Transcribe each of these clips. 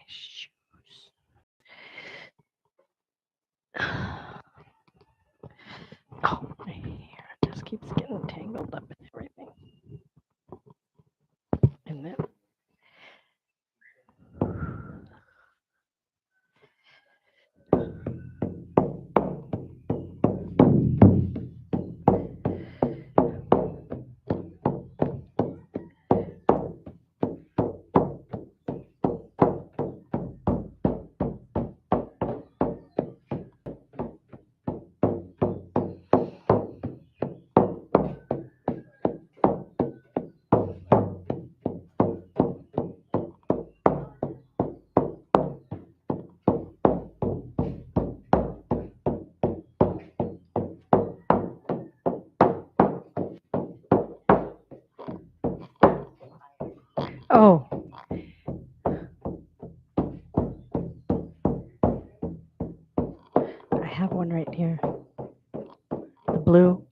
shoes. Oh, my hair just keeps getting tangled up with everything. And then oh, I have one right here. The blue.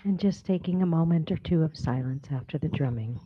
And just taking a moment or two of silence after the drumming.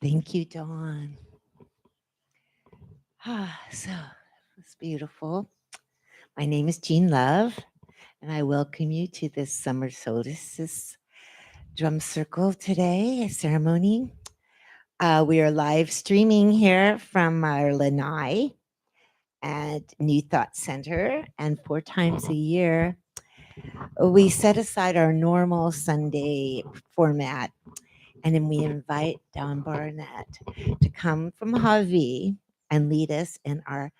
Thank you, Dawn. So it's beautiful. My name is Jean Love, and I welcome you to this summer solstice drum circle today, a ceremony. We are live streaming here from our lanai at New Thought Center, and 4 times a year we set aside our normal Sunday format, and then we invite Don Barnett to come from Hawaii and lead us in our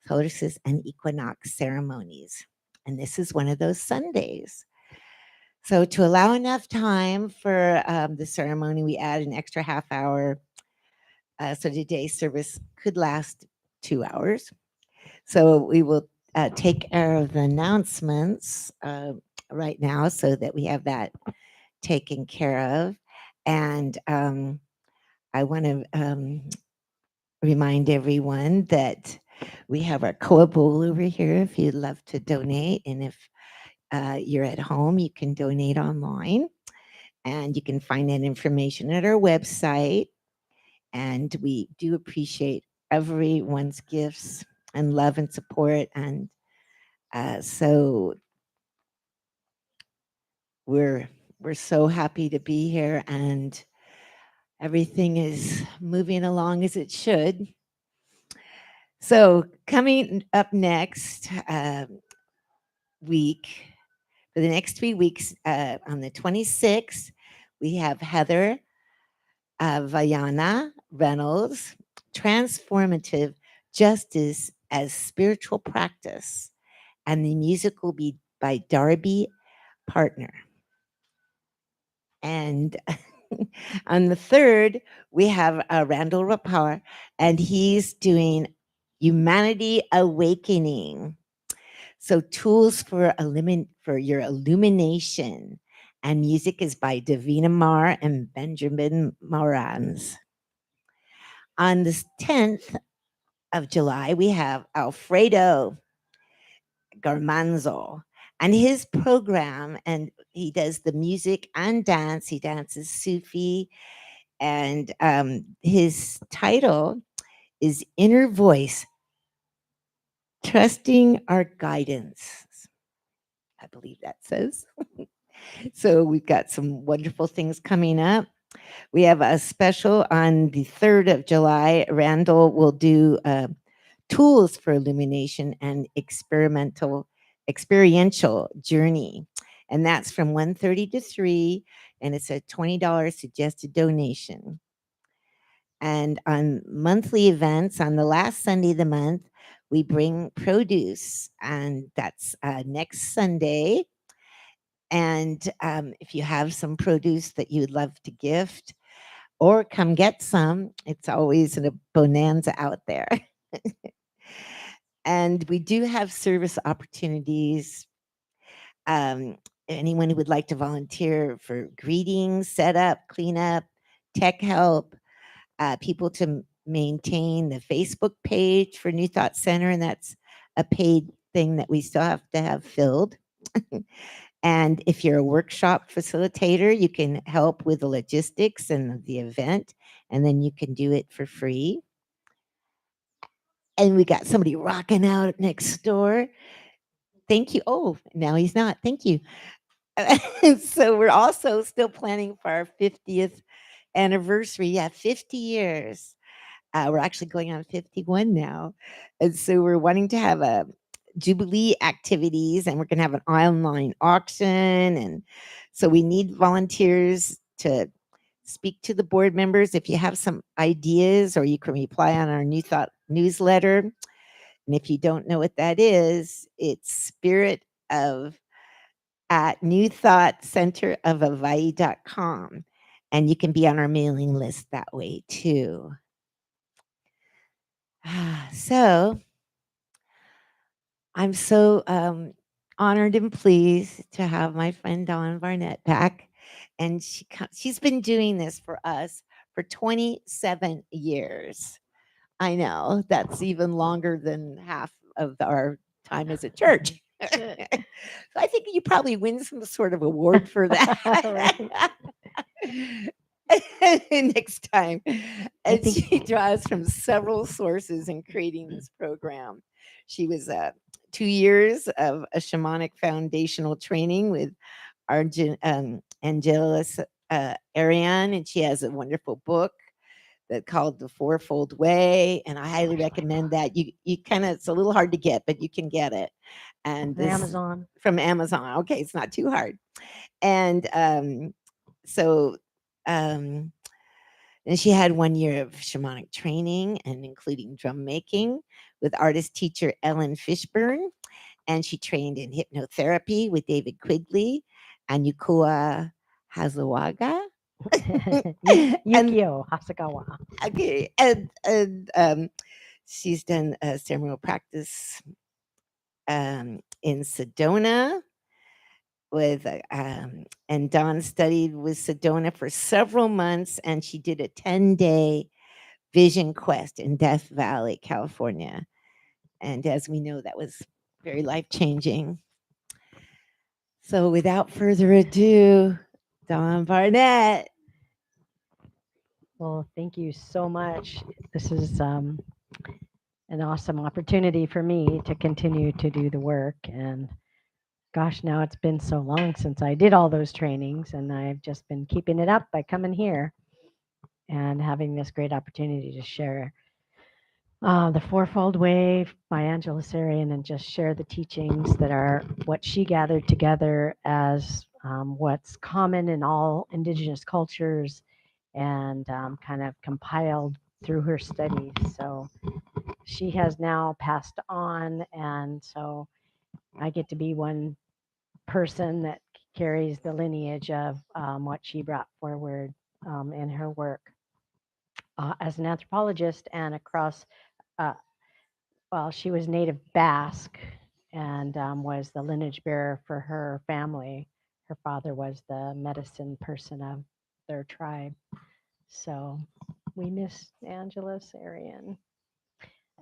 solstice and equinox ceremonies. And this is one of those Sundays. So, to allow enough time for the ceremony, we add an extra half hour. So, today's service could last 2 hours. So, we will take care of the announcements right now so that we have that taken care of. And I want to remind everyone that we have our koa bowl over here if you'd love to donate. And if you're at home, you can donate online. And you can find that information at our website. And we do appreciate everyone's gifts and love and support. And so we're so happy to be here, and everything is moving along as it should. So coming up next week, for the next 3 weeks, on the 26th, we have Heather Vayana Reynolds, Transformative Justice as Spiritual Practice. And the music will be by Darby Partner. And on the 3rd, we have Randall Rapar, and he's doing Humanity Awakening. So tools for your illumination. And music is by Davina Marr and Benjamin Morans. On the 10th of July, we have Alfredo Garmanzo and his program, and he does the music and dance. He dances Sufi, and his title is Inner Voice, Trusting Our Guidance. I believe that says. So we've got some wonderful things coming up. We have a special on the 3rd of July. Randall will do tools for illumination and experiential journey. And that's from 1:30 to 3, and it's a $20 suggested donation. And on monthly events, on the last Sunday of the month, we bring produce, and that's next Sunday. And if you have some produce that you would love to gift or come get some, it's always a bonanza out there. And we do have service opportunities. Anyone who would like to volunteer for greetings, setup, cleanup, tech help, people to maintain the Facebook page for New Thought Center, and that's a paid thing that we still have to have filled. And if you're a workshop facilitator, you can help with the logistics and the event, and then you can do it for free. And we got somebody rocking out next door. Thank you. Oh, now he's not. Thank you. So we're also still planning for our 50th anniversary. Yeah, 50 years. We're actually going on 51 now. And so we're wanting to have a Jubilee activities, and we're going to have an online auction. And so we need volunteers to speak to the board members. If you have some ideas, or you can reply on our New Thought newsletter. And if you don't know what that is, it's spirit of at newthoughtcenterofhawaii.com. And you can be on our mailing list that way too. So I'm so honored and pleased to have my friend Dawn Barnett back. And she's been doing this for us for 27 years. I know that's even longer than half of our time as a church. So I think you probably win some sort of award for Right. that. Next time. I And think she draws from several sources in creating this program. She was 2 years of a shamanic foundational training with Angelus Ariane, and she has a wonderful book that called The Fourfold Way, and I highly actually recommend that. You kind of, it's a little hard to get, but you can get it. And this Amazon. from Amazon. Okay, it's not too hard. And so um and she had 1 year of shamanic training and including drum making with artist teacher Ellen Fishburne. And she trained in hypnotherapy with David Quigley and Yukua Hazawaga. And Yukio Hasagawa. okay, and she's done ceremonial practice in Sedona with and Dawn studied with Sedona for several months, and she did a 10-day vision quest in Death Valley, California. And as we know, that was very life changing. So without further ado, Dawn Barnett. Well, thank you so much. This is an awesome opportunity for me to continue to do the work. And gosh, now it's been so long since I did all those trainings, and I've just been keeping it up by coming here and having this great opportunity to share The Fourfold Way by Angela Sarian, and just share the teachings that are what she gathered together as what's common in all indigenous cultures, and kind of compiled through her studies. So she has now passed on, and so I get to be one person that carries the lineage of what she brought forward in her work as an anthropologist and across. Uh, well, she was native Basque and was the lineage bearer for her family. Her father was the medicine person of their tribe. So we miss Angela Sarian,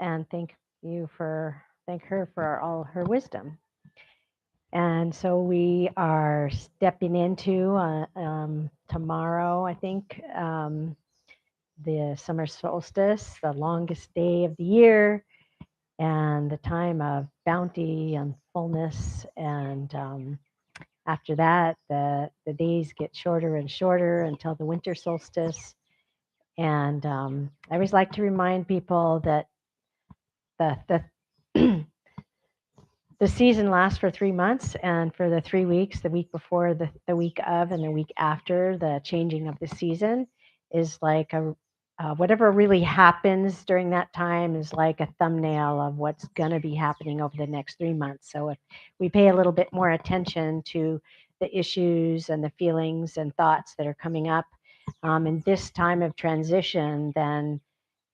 and thank her for all her wisdom. And so we are stepping into tomorrow, I think, the summer solstice, the longest day of the year, and the time of bounty and fullness. And after that, the days get shorter and shorter until the winter solstice. And I always like to remind people that the the season lasts for 3 months, and for the 3 weeks, the week before, the week of, and the week after the changing of the season is like a whatever really happens during that time is like a thumbnail of what's going to be happening over the next 3 months. So if we pay a little bit more attention to the issues and the feelings and thoughts that are coming up in this time of transition, then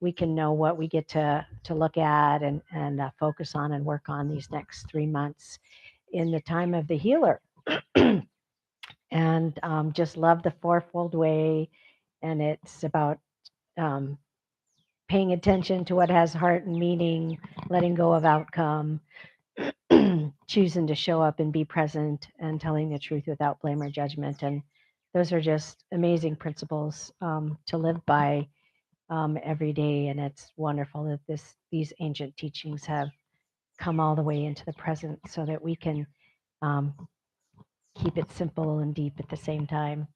we can know what we get to look at and focus on and work on these next 3 months in the time of the healer. And just love the fourfold way, and it's about um, paying attention to what has heart and meaning, letting go of outcome, choosing to show up and be present, and telling the truth without blame or judgment. And those are just amazing principles to live by every day. And it's wonderful that these ancient teachings have come all the way into the present so that we can um, keep it simple and deep at the same time.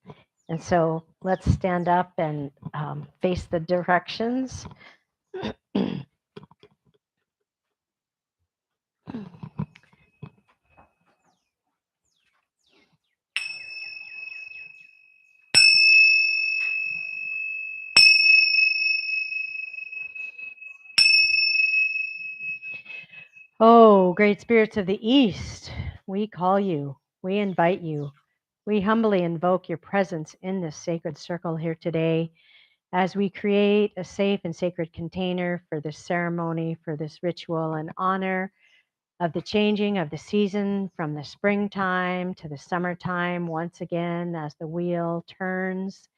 And so let's stand up and face the directions. Oh, great spirits of the East, we call you, we invite you, we humbly invoke your presence in this sacred circle here today as we create a safe and sacred container for this ceremony, for this ritual in honor of the changing of the season from the springtime to the summertime once again as the wheel turns.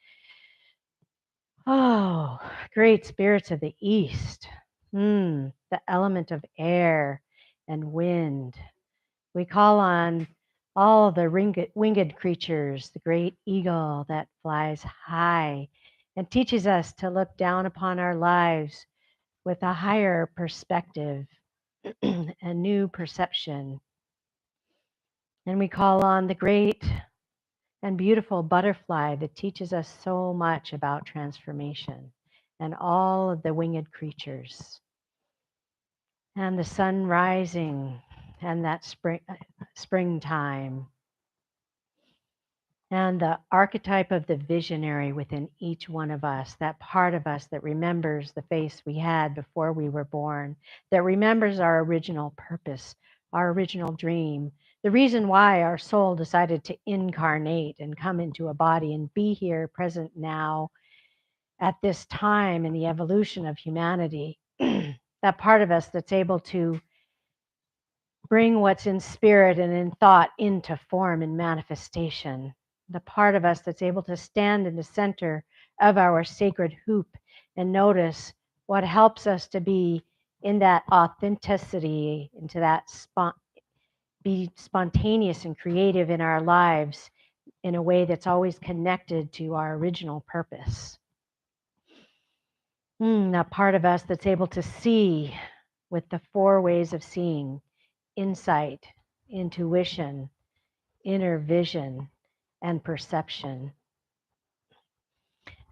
Oh, great spirits of the East, the element of air and wind. We call on all the winged creatures, the great eagle that flies high and teaches us to look down upon our lives with a higher perspective, a new perception. And we call on the great and beautiful butterfly that teaches us so much about transformation and all of the winged creatures and the sun rising and that springtime and the archetype of the visionary within each one of us, that part of us that remembers the face we had before we were born, that remembers our original purpose, our original dream, the reason why our soul decided to incarnate and come into a body and be here present now at this time in the evolution of humanity. That part of us that's able to bring what's in spirit and in thought into form and manifestation. The part of us that's able to stand in the center of our sacred hoop and notice what helps us to be in that authenticity, into that be spontaneous and creative in our lives in a way that's always connected to our original purpose. That part of us that's able to see with the four ways of seeing: insight, intuition, inner vision, and perception.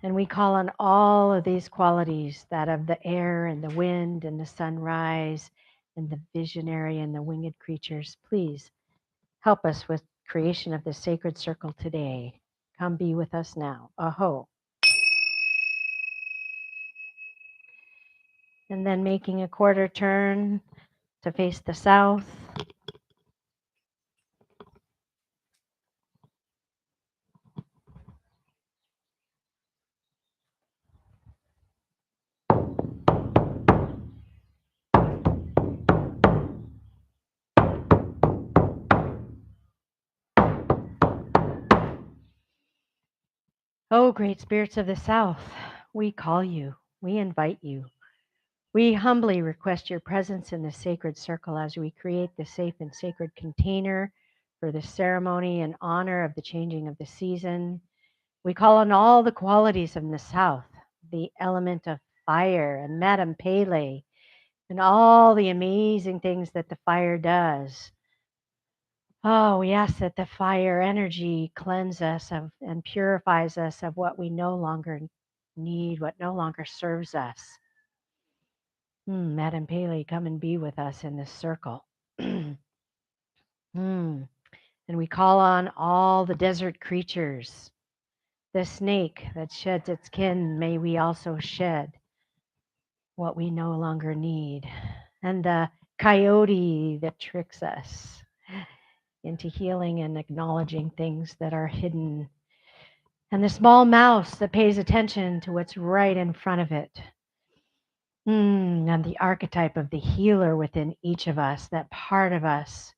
And we call on all of these qualities, that of the air and the wind and the sunrise and the visionary and the winged creatures. Please help us with creation of the sacred circle today. Come be with us now. Aho. And then making a quarter turn to face the south. Oh, great spirits of the south, we call you, we invite you. We humbly request your presence in this sacred circle as we create the safe and sacred container for this ceremony in honor of the changing of the season. We call on all the qualities of the south, the element of fire and Madame Pele, and all the amazing things that the fire does. Oh, we ask that the fire energy cleanse us of, and purifies us of what we no longer need, what no longer serves us. Madame Pele, come and be with us in this circle. And we call on all the desert creatures. The snake that sheds its skin, may we also shed what we no longer need. And the coyote that tricks us into healing and acknowledging things that are hidden. And the small mouse that pays attention to what's right in front of it. And the archetype of the healer within each of us, that part of us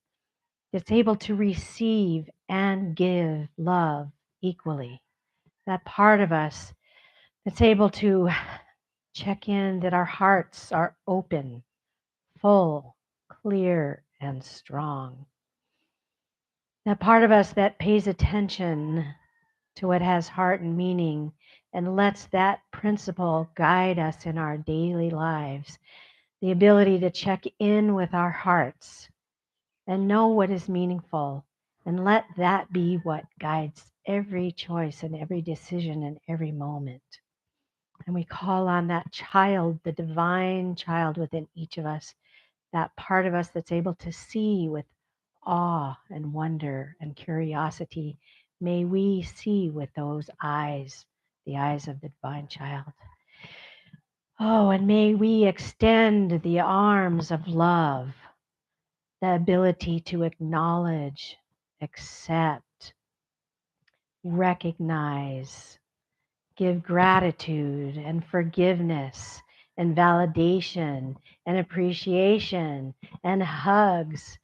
that's able to receive and give love equally. That part of us that's able to check in that our hearts are open, full, clear, and strong. That part of us that pays attention to what has heart and meaning and lets that principle guide us in our daily lives. The ability to check in with our hearts and know what is meaningful and let that be what guides every choice and every decision and every moment. And we call on that child, the divine child within each of us, that part of us that's able to see with awe and wonder and curiosity. May we see with those eyes, the eyes of the divine child. Oh, and may we extend the arms of love, the ability to acknowledge, accept, recognize, give gratitude and forgiveness and validation and appreciation and hugs.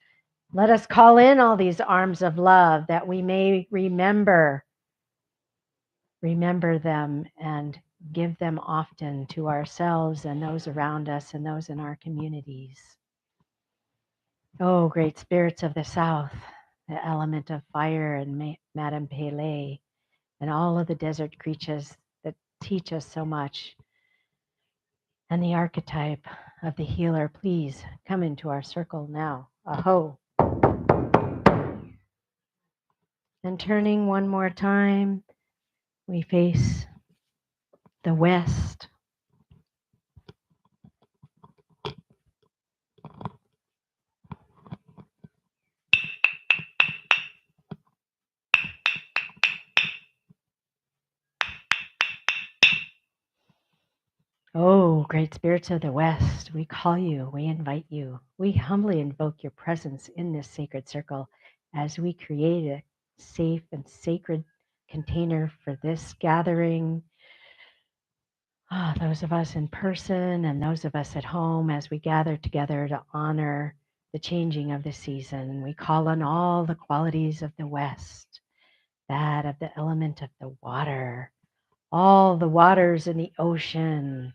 Let us call in all these arms of love that we may remember them and give them often to ourselves and those around us and those in our communities. Oh, great spirits of the South, the element of fire and Madame Pele, and all of the desert creatures that teach us so much. And the archetype of the healer, please come into our circle now. Aho. And turning one more time, we face the west. Oh, great spirits of the West, we call you, we invite you, we humbly invoke your presence in this sacred circle as we create a safe and sacred container for this gathering. Those of us in person and those of us at home as we gather together to honor the changing of the season. We call on all the qualities of the West, that of the element of the water, all the waters in the ocean,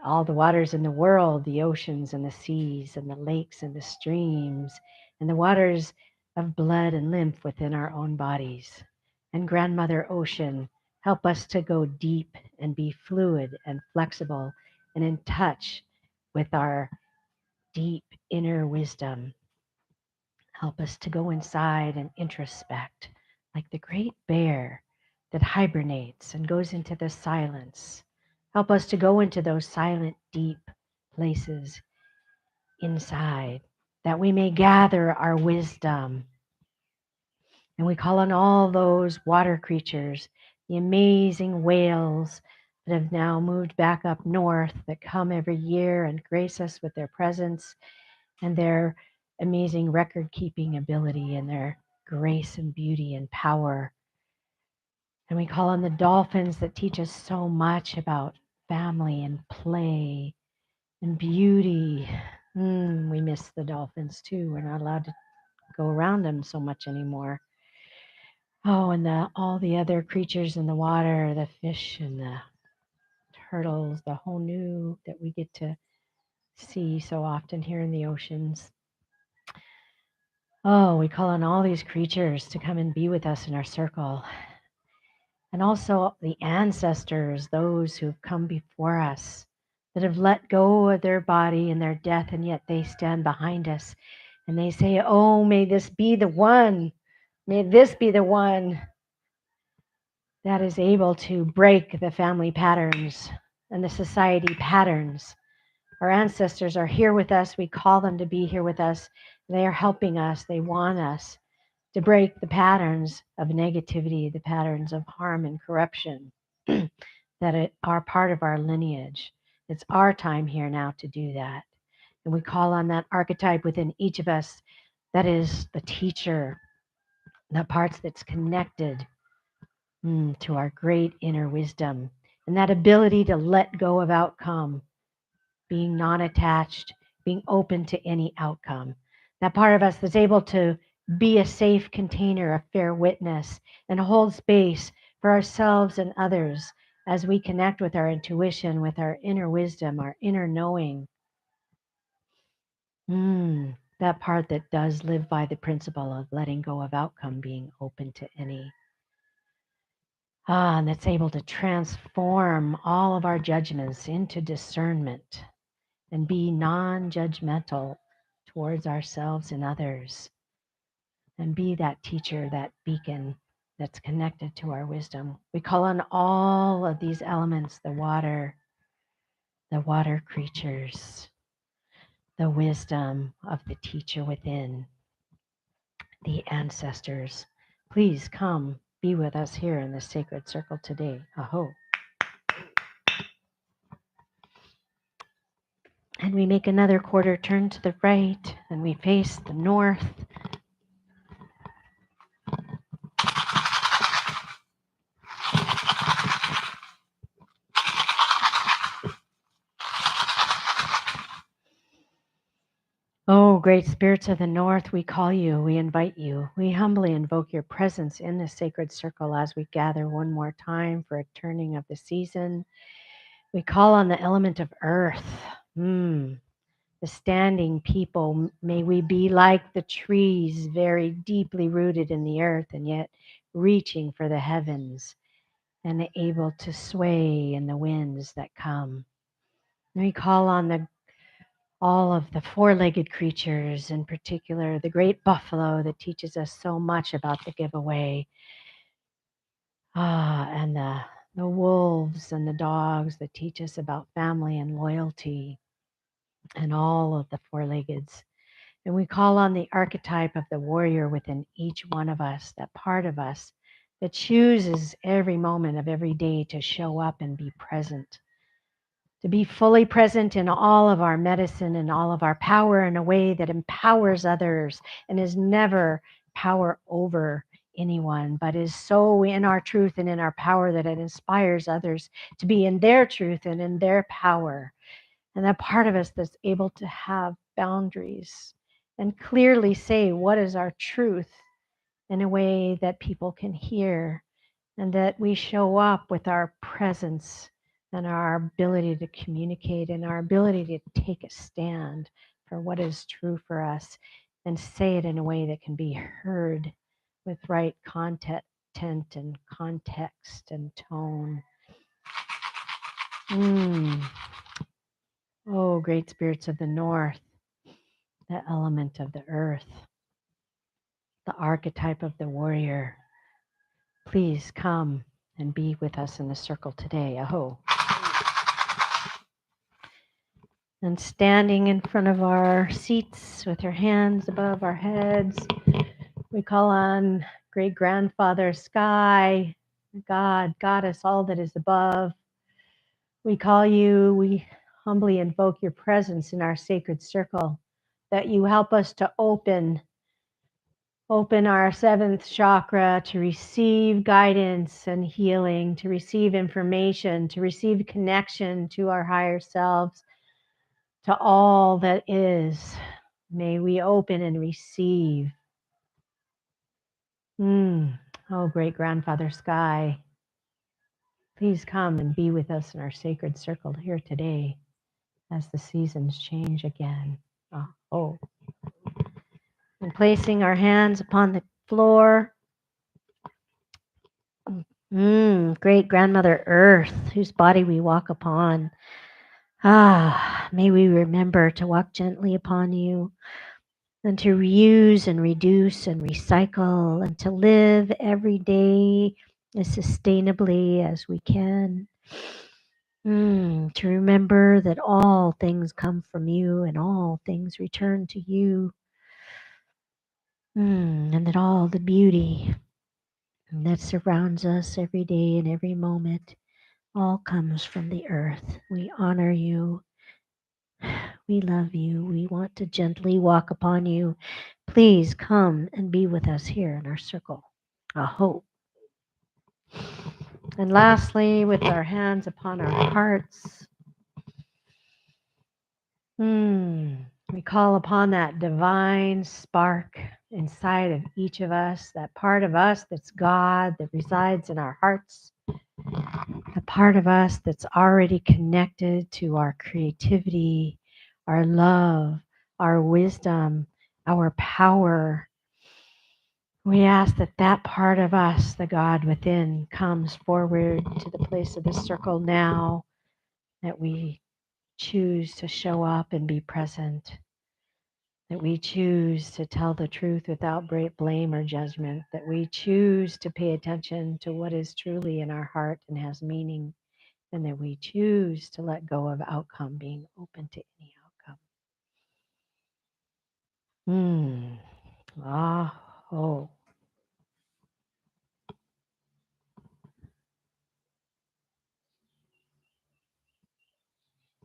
all the waters in the world, the oceans and the seas and the lakes and the streams, and the waters of blood and lymph within our own bodies. And Grandmother Ocean, help us to go deep and be fluid and flexible and in touch with our deep inner wisdom. Help us to go inside and introspect like the great bear that hibernates and goes into the silence. Help us to go into those silent, deep places inside that we may gather our wisdom. And we call on all those water creatures, the amazing whales that have now moved back up north that come every year and grace us with their presence and their amazing record keeping ability and their grace and beauty and power. And we call on the dolphins that teach us so much about family and play and beauty. We miss the dolphins too. We're not allowed to go around them so much anymore. Oh, and all the other creatures in the water, the fish and the turtles, the whole new that we get to see so often here in the oceans. Oh, we call on all these creatures to come and be with us in our circle. And also the ancestors, those who've come before us, that have let go of their body and their death, and yet they stand behind us. And they say, oh, may this be the one. May this be the one that is able to break the family patterns and the society patterns. Our ancestors are here with us. We call them to be here with us. They are helping us. They want us to break the patterns of negativity, the patterns of harm and corruption that are part of our lineage. It's our time here now to do that. And we call on that archetype within each of us that is the teacher, the parts that's connected to our great inner wisdom, and that ability to let go of outcome, being non attached, being open to any outcome. That part of us that's able to be a safe container, a fair witness, and hold space for ourselves and others as we connect with our intuition, with our inner wisdom, our inner knowing. That part that does live by the principle of letting go of outcome, being open to any. And that's able to transform all of our judgments into discernment and be non judgmental towards ourselves and others, and be that teacher, that beacon, that's connected to our wisdom. We call on all of these elements, the water creatures, the wisdom of the teacher within, the ancestors. Please come be with us here in the sacred circle today. Aho. And we make another quarter turn to the right and we face the north. Oh, great spirits of the north, we call you, we invite you. We humbly invoke your presence in the sacred circle as we gather one more time for a turning of the season. We call on the element of earth. The standing people, may we be like the trees, very deeply rooted in the earth and yet reaching for the heavens and able to sway in the winds that come. And we call on all of the four-legged creatures, in particular the great buffalo that teaches us so much about the giveaway, and the wolves and the dogs that teach us about family and loyalty, and all of the four-leggeds. And we call on the archetype of the warrior within each one of us, that part of us that chooses every moment of every day to show up and be present, to be fully present in all of our medicine and all of our power in a way that empowers others and is never power over anyone, but is so in our truth and in our power that it inspires others to be in their truth and in their power. And that part of us that's able to have boundaries and clearly say what is our truth in a way that people can hear, and that we show up with our presence and our ability to communicate and our ability to take a stand for what is true for us and say it in a way that can be heard with right content and context and tone. Oh, great spirits of the north, the element of the earth, the archetype of the warrior. Please come and be with us in the circle today. Aho. And standing in front of our seats with our hands above our heads, we call on great grandfather sky, God, goddess, all that is above. We call you, we humbly invoke your presence in our sacred circle, that you help us to open our seventh chakra to receive guidance and healing, to receive information, to receive connection to our higher selves, to all that is. May we open and receive. Oh, great grandfather sky, please come and be with us in our sacred circle here today as the seasons change again. And placing our hands upon the floor. Great grandmother earth, whose body we walk upon. May we remember to walk gently upon you and to reuse and reduce and recycle and to live every day as sustainably as we can. To remember that all things come from you and all things return to you. And that all the beauty that surrounds us every day and every moment all comes from the earth. We honor you. We love you. We want to gently walk upon you. Please come and be with us here in our circle. Aho. And lastly, with our hands upon our hearts, we call upon that divine spark inside of each of us, that part of us that's God, that resides in our hearts, the part of us that's already connected to our creativity, our love, our wisdom, our power. We ask that that part of us, the God within, comes forward to the place of the circle now, that we choose to show up and be present, that we choose to tell the truth without blame or judgment, that we choose to pay attention to what is truly in our heart and has meaning, and that we choose to let go of outcome, being open to any outcome. Hmm. Ah, oh.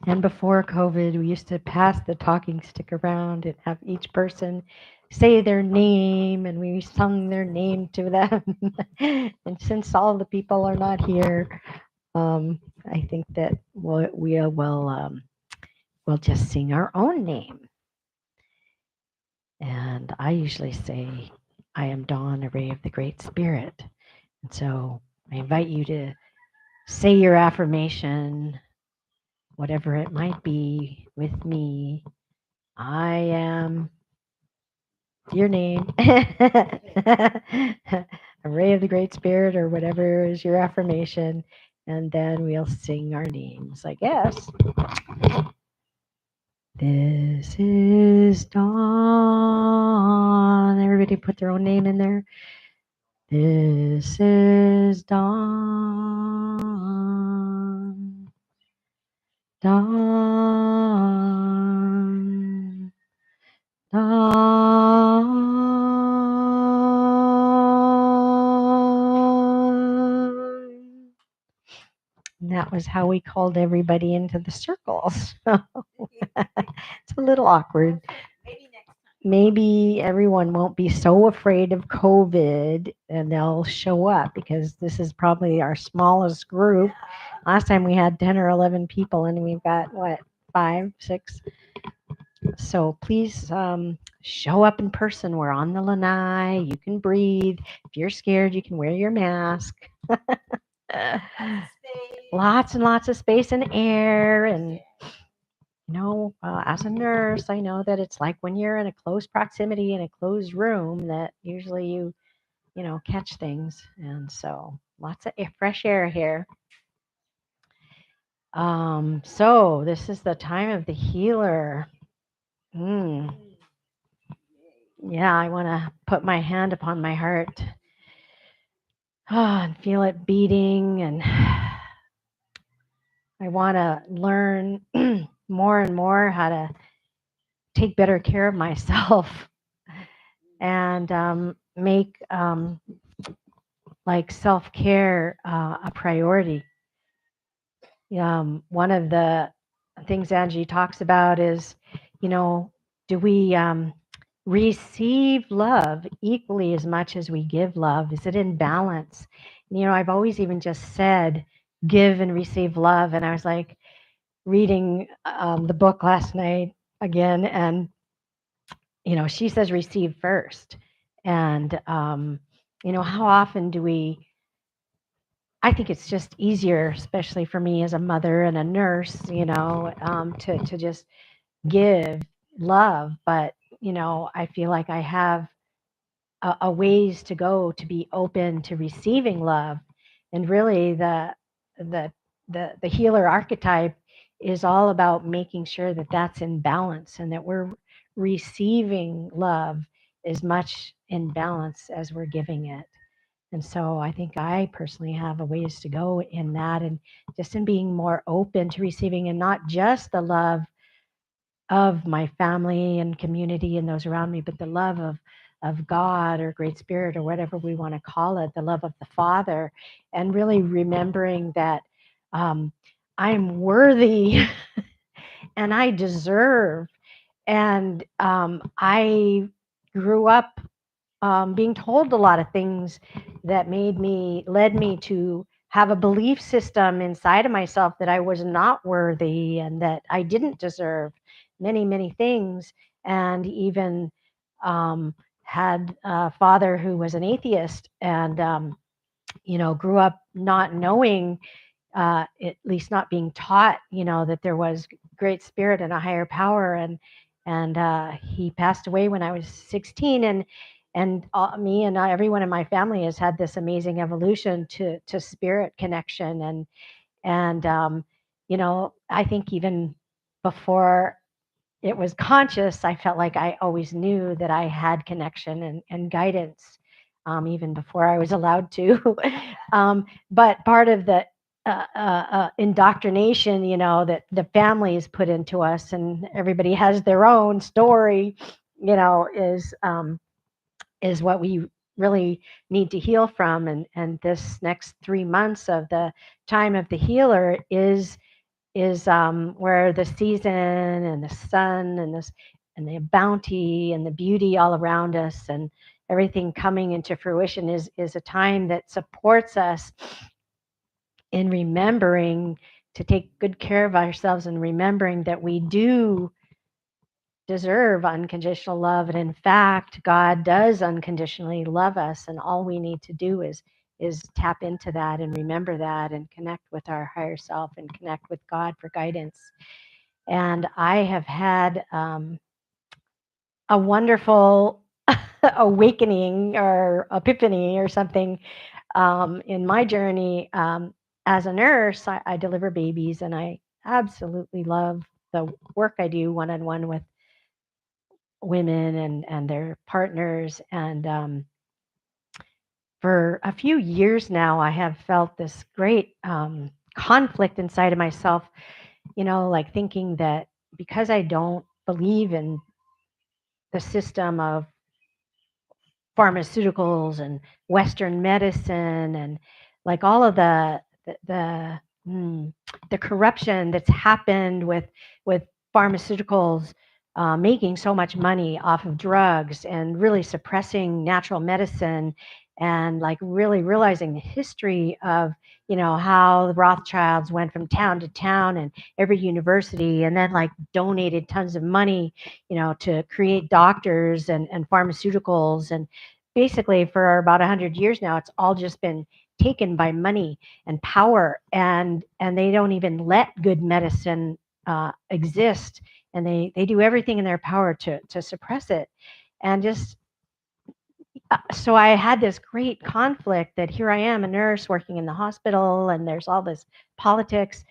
And before COVID, we used to pass the talking stick around and have each person say their name, and we sung their name to them. And since all the people are not here, I think that we'll just sing our own name. And I usually say, I am Dawn, a ray of the Great Spirit. And so I invite you to say your affirmation, whatever it might be, with me. I am your name, a ray of the Great Spirit, or whatever is your affirmation. And then we'll sing our names, I guess. This is Dawn. Everybody put their own name in there. This is Dawn. Dawn. Dawn. And that was how we called everybody into the circles. It's a little awkward. Maybe everyone won't be so afraid of COVID and they'll show up, because this is probably our smallest group. Last time we had 10 or 11 people, and we've got what, 5, 6? So please show up in person. We're on the lanai. You can breathe. If you're scared, you can wear your mask. Lots and lots of space and air. And as a nurse, I know that it's like when you're in a close proximity in a closed room that usually you catch things. And so lots of fresh air here. So this is the time of the healer. Yeah, I want to put my hand upon my heart, and feel it beating. And I want to learn more and more how to take better care of myself and make like self-care a priority. One of the things Angie talks about is, do we receive love equally as much as we give love? Is it in balance? I've always even just said give and receive love. And I was like reading the book last night again, and she says receive first. And how often do we? I think it's just easier, especially for me as a mother and a nurse, to just give love. But I feel like I have a ways to go to be open to receiving love. And really the the healer archetype is all about making sure that that's in balance, and that we're receiving love as much in balance as we're giving it. And so I think I personally have a ways to go in that, and just in being more open to receiving, and not just the love of my family and community and those around me, but the love of God or Great Spirit or whatever we want to call it, the love of the Father, and really remembering that I'm worthy and I deserve. And I grew up being told a lot of things that led me to have a belief system inside of myself that I was not worthy and that I didn't deserve many, many things. And even had a father who was an atheist, and, grew up not knowing, at least not being taught, that there was great spirit and a higher power. And he passed away when I was 16, and me and everyone in my family has had this amazing evolution to spirit connection. And I think even before it was conscious, I felt like I always knew that I had connection and guidance, even before I was allowed to. But part of the indoctrination, that the families put into us, and everybody has their own story, is what we really need to heal from. And this next 3 months of the time of the healer is where the season and the sun and this and the bounty and the beauty all around us and everything coming into fruition is a time that supports us in remembering to take good care of ourselves and remembering that we do deserve unconditional love, and in fact God does unconditionally love us, and all we need to do is tap into that and remember that and connect with our higher self and connect with God for guidance. And I have had a wonderful awakening or epiphany or something in my journey. As a nurse, I deliver babies, and I absolutely love the work I do one on one with women and their partners. And for a few years now, I have felt this great conflict inside of myself, like thinking that because I don't believe in the system of pharmaceuticals and Western medicine and like all of mm, the corruption that's happened with pharmaceuticals, making so much money off of drugs and really suppressing natural medicine, and like really realizing the history of how the Rothschilds went from town to town and every university, and then like donated tons of money to create doctors and pharmaceuticals. And basically for about 100 years now, it's all just been taken by money and power, and they don't even let good medicine exist, and they do everything in their power to suppress it. And just so I had this great conflict that here I am, a nurse working in the hospital, and there's all this politics,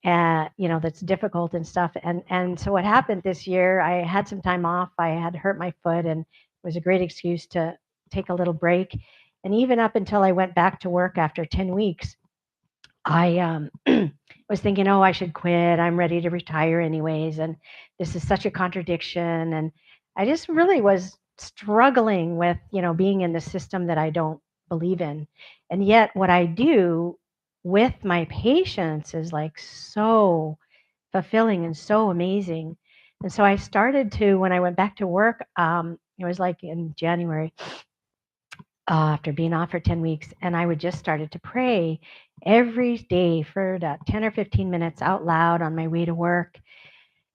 that's difficult and stuff. And so what happened this year, I had some time off. I had hurt my foot, and it was a great excuse to take a little break. And even up until I went back to work after 10 weeks, I was thinking, oh, I should quit. I'm ready to retire anyways. And this is such a contradiction. And I just really was struggling with, being in the system that I don't believe in. And yet, what I do with my patients is like so fulfilling and so amazing. And so I started to, when I went back to work, it was like in January, after being off for 10 weeks, and I would just started to pray every day for about 10 or 15 minutes out loud on my way to work.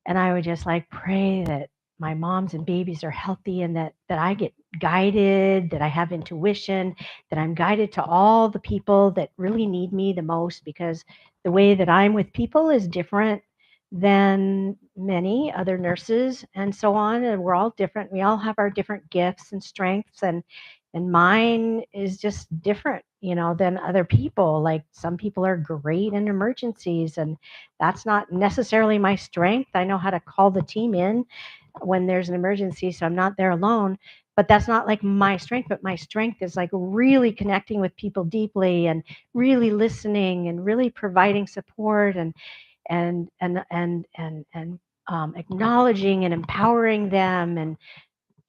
And I would just like pray that my moms and babies are healthy, and that I get guided, that I have intuition, that I'm guided to all the people that really need me the most, because the way that I'm with people is different than many other nurses and so on, and we're all different. We all have our different gifts and strengths, and mine is just different, than other people. Like some people are great in emergencies, and that's not necessarily my strength. I know how to call the team in when there's an emergency, so I'm not there alone. But that's not like my strength. But my strength is like really connecting with people deeply, and really listening, and really providing support, and acknowledging and empowering them, and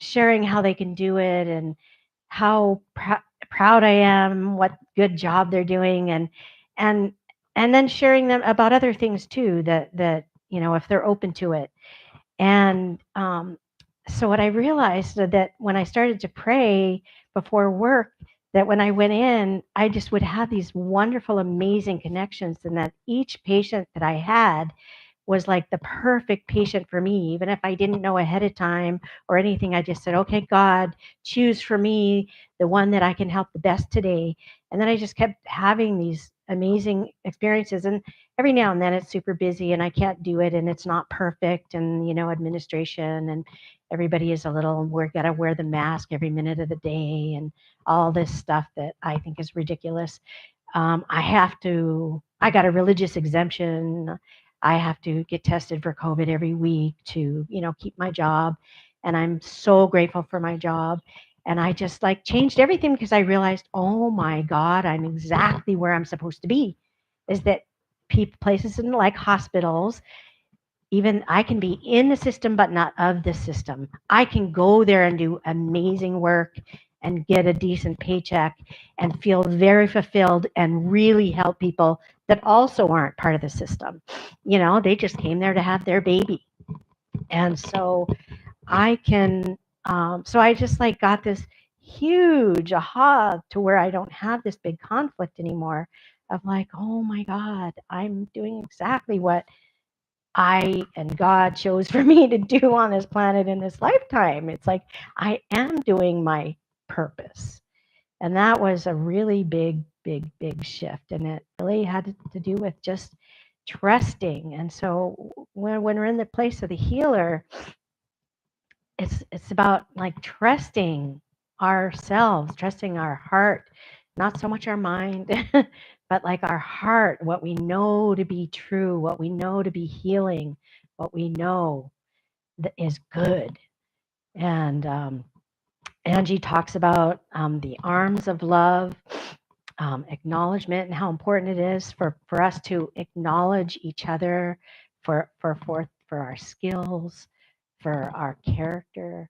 sharing how they can do it, and how proud I am, what good job they're doing, and and then sharing them about other things too, that if they're open to it. And so what I realized that when I started to pray before work, that when I went in, I just would have these wonderful, amazing connections, and that each patient that I had was like the perfect patient for me. Even if I didn't know ahead of time or anything, I just said, okay, God, choose for me the one that I can help the best today. And then I just kept having these amazing experiences. And every now and then it's super busy and I can't do it and it's not perfect. And, administration and everybody is a little, we're got to wear the mask every minute of the day and all this stuff that I think is ridiculous. I got a religious exemption. I have to get tested for COVID every week to, keep my job. And I'm so grateful for my job. And I just like changed everything because I realized, oh my God, I'm exactly where I'm supposed to be. Is that people, places in like hospitals, even I can be in the system, but not of the system. I can go there and do amazing work and get a decent paycheck and feel very fulfilled and really help people that also aren't part of the system. They just came there to have their baby. And so I can, so I just like got this huge aha to where I don't have this big conflict anymore of like, oh my God, I'm doing exactly what I and God chose for me to do on this planet in this lifetime. It's like I am doing my purpose. And that was a really big, big, big shift. And it really had to do with just trusting. And so when we're in the place of the healer, it's about like trusting ourselves, trusting our heart, not so much our mind, but like our heart, what we know to be true, what we know to be healing, what we know that is good. And Angie talks about the arms of love, acknowledgement, and how important it is for us to acknowledge each other for our skills, for our character,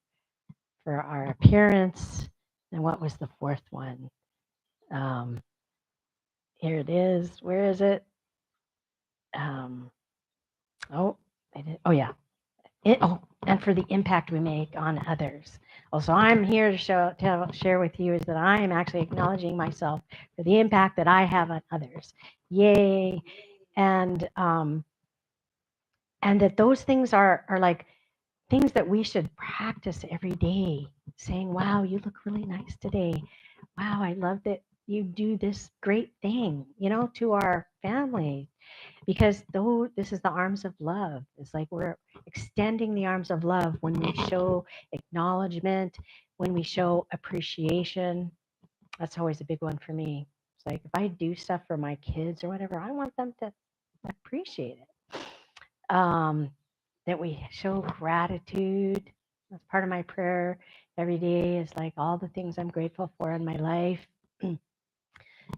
for our appearance. And what was the fourth one? Um, Here it is. Where is it? Um, oh, oh yeah. And for the impact we make on others. Also, I'm here to share with you is that I am actually acknowledging myself for the impact that I have on others. Yay! And and that those things are like things that we should practice every day. Saying, "Wow, you look really nice today. Wow, I love that you do this great thing." To our family, because though this is the arms of love, it's like we're extending the arms of love when we show acknowledgement, when we show appreciation. That's always a big one for me. It's like if I do stuff for my kids or whatever, I want them to appreciate it. That we show gratitude. That's part of my prayer every day, is like all the things I'm grateful for in my life.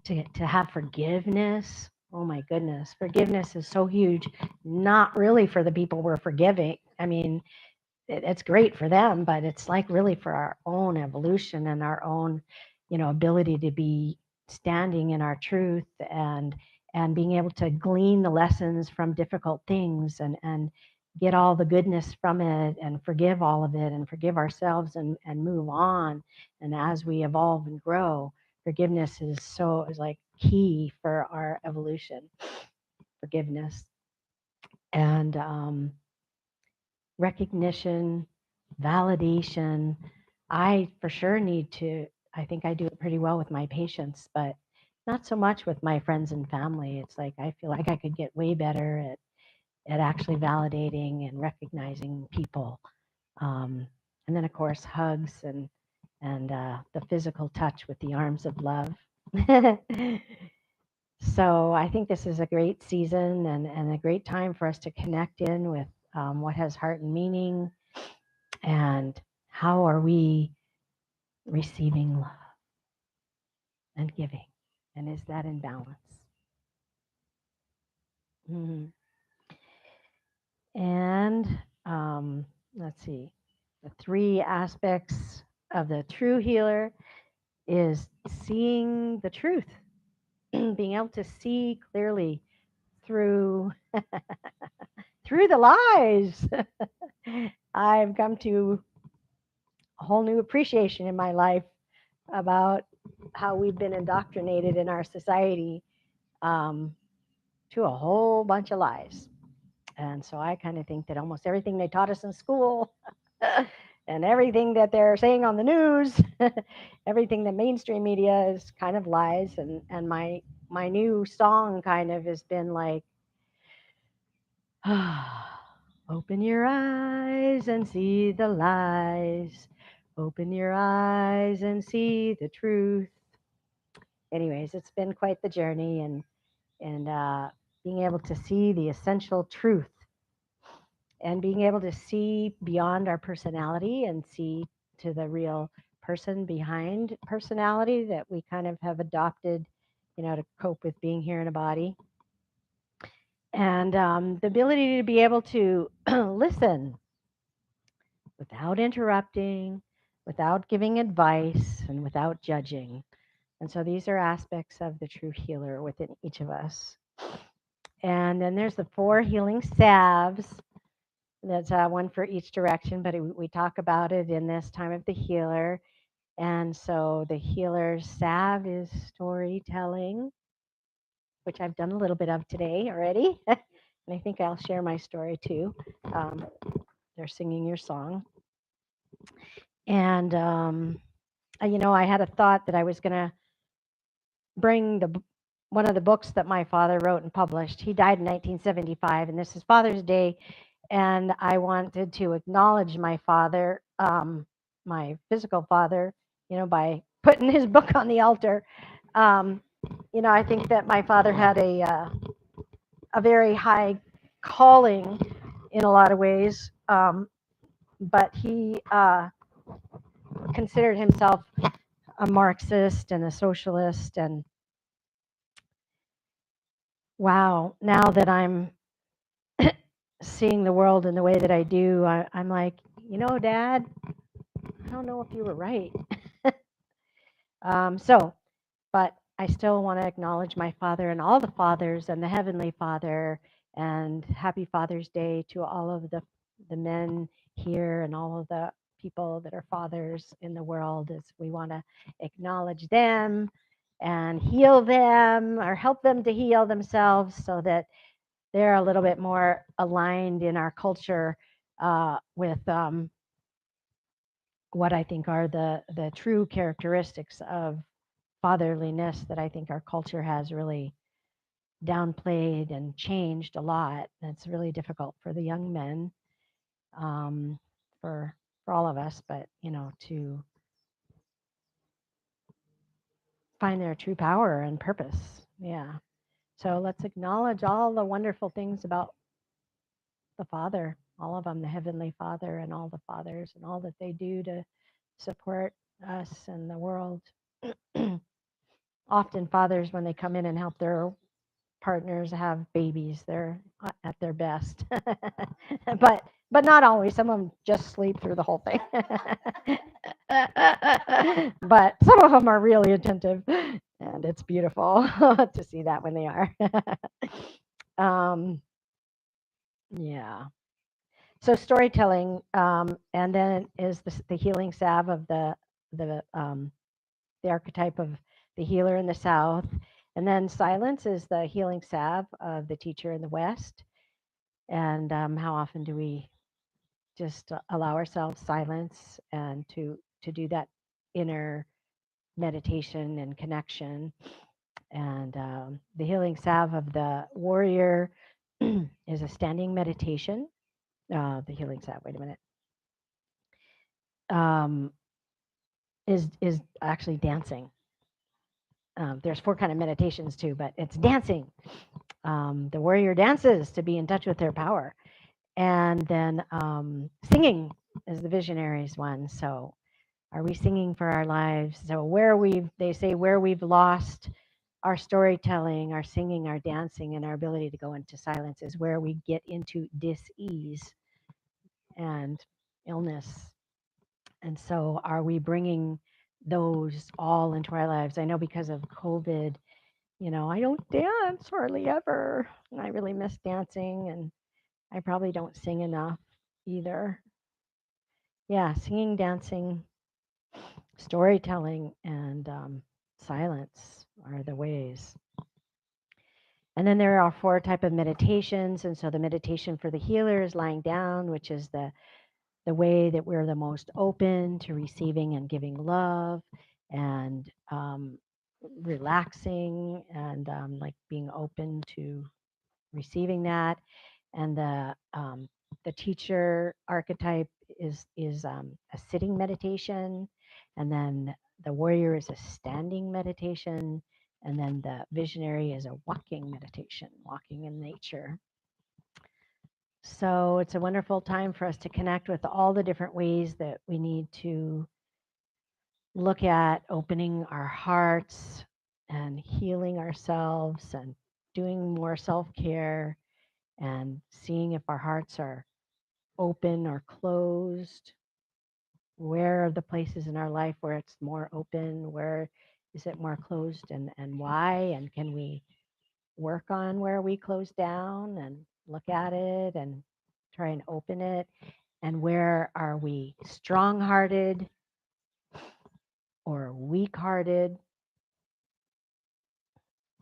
To have forgiveness. Oh my goodness, forgiveness is so huge. Not really for the people we're forgiving. I mean, it's great for them, but it's like really for our own evolution and our own, ability to be standing in our truth, and being able to glean the lessons from difficult things, and get all the goodness from it, and forgive all of it, and forgive ourselves, and move on. And as we evolve and grow, forgiveness is like key for our evolution. Forgiveness. And recognition, validation. I for sure need to, I think I do it pretty well with my patients, but not so much with my friends and family. It's like I feel like I could get way better at actually validating and recognizing people. Um, and then, of course, hugs and the physical touch with the arms of love. So I think this is a great season, and a great time for us to connect in with what has heart and meaning, and how are we receiving love and giving, and is that in balance? Mhm. And let's see, the three aspects of the true healer is seeing the truth, being able to see clearly through through the lies. I've come to a whole new appreciation in my life about how we've been indoctrinated in our society, um, to a whole bunch of lies. And so I kind of think that almost everything they taught us in school and everything that they're saying on the news, everything the mainstream media is kind of lies. And my new song kind of has been like, open your eyes and see the lies. Open your eyes and see the truth. Anyways, it's been quite the journey, and being able to see the essential truth and being able to see beyond our personality and see to the real person behind personality that we kind of have adopted, to cope with being here in a body. And the ability to be able to listen without interrupting, without giving advice, and without judging. And so these are aspects of the true healer within each of us. And then there's the four healing salves. That's one for each direction, but we talk about it in this time of the healer. And so the healer salve is storytelling, which I've done a little bit of today already. And I think I'll share my story too. Um, they're singing your song. And, I had a thought that I was going to bring one of the books that my father wrote and published. He died in 1975, and this is Father's Day. And I wanted to acknowledge my father, my physical father, by putting his book on the altar. Um, I think that my father had a very high calling in a lot of ways, but he considered himself a Marxist and a socialist. And wow, now that I'm seeing the world in the way that I do, I'm like, Dad, I don't know if you were right. So, but I still want to acknowledge my father and all the fathers and the Heavenly Father, and happy Father's Day to all of the men here and all of the people that are fathers in the world, as we want to acknowledge them and heal them or help them to heal themselves so that they're a little bit more aligned in our culture with what I think are the true characteristics of fatherliness that I think our culture has really downplayed and changed a lot. And it's really difficult for the young men, um, for all of us, but to find their true power and purpose. Yeah. So let's acknowledge all the wonderful things about the Father, all of them, the Heavenly Father, and all the fathers, and all that they do to support us and the world. Often, fathers, when they come in and help their partners have babies, they're at their best. But not always. Some of them just sleep through the whole thing. But some of them are really attentive, and it's beautiful to see that when they are. um, yeah. So storytelling, and then is the healing salve of the archetype of the healer in the South, and then silence is the healing salve of the teacher in the West. And how often do we just allow ourselves silence and to do that inner meditation and connection? And the healing salve of the warrior is a standing meditation. The healing salve. Wait a minute. Um, is actually dancing. There's four kind of meditations too, but it's dancing. The warrior dances to be in touch with their power, and then singing is the visionaries one. So, are we singing for our lives? So, they say where we've lost our storytelling, our singing, our dancing, and our ability to go into silence is where we get into dis-ease and illness. And so, are we bringing those all into our lives? I know because of COVID, I don't dance hardly ever. And I really miss dancing, and I probably don't sing enough either. Yeah, singing, dancing, storytelling, and silence are the ways. And then there are four type of meditations. And so the meditation for the healer is lying down, which is the way that we're the most open to receiving and giving love, and relaxing, and like being open to receiving that. And the teacher archetype is a sitting meditation, and then the warrior is a standing meditation, And then the visionary is a walking meditation, walking in nature. So it's a wonderful time for us to connect with all the different ways that we need to look at opening our hearts and healing ourselves and doing more self care and seeing if our hearts are open or closed. Where are the places in our life where it's more open? Where is it more closed, and why? And can we work on where we close down and look at it and try and open it? And where are we strong hearted or weak hearted?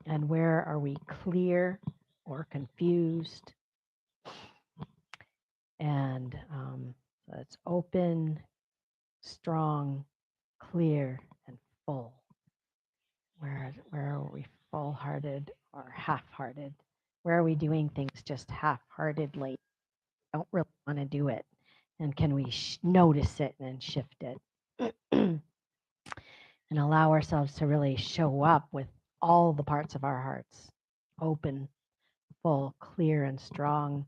And where are we clear or confused? And so it's open, strong, clear, and full. Where are we full hearted or half hearted? Where are we doing things just half heartedly? Don't really want to do it. And can we notice it and shift it? And allow ourselves to really show up with all the parts of our hearts open, full, clear, and strong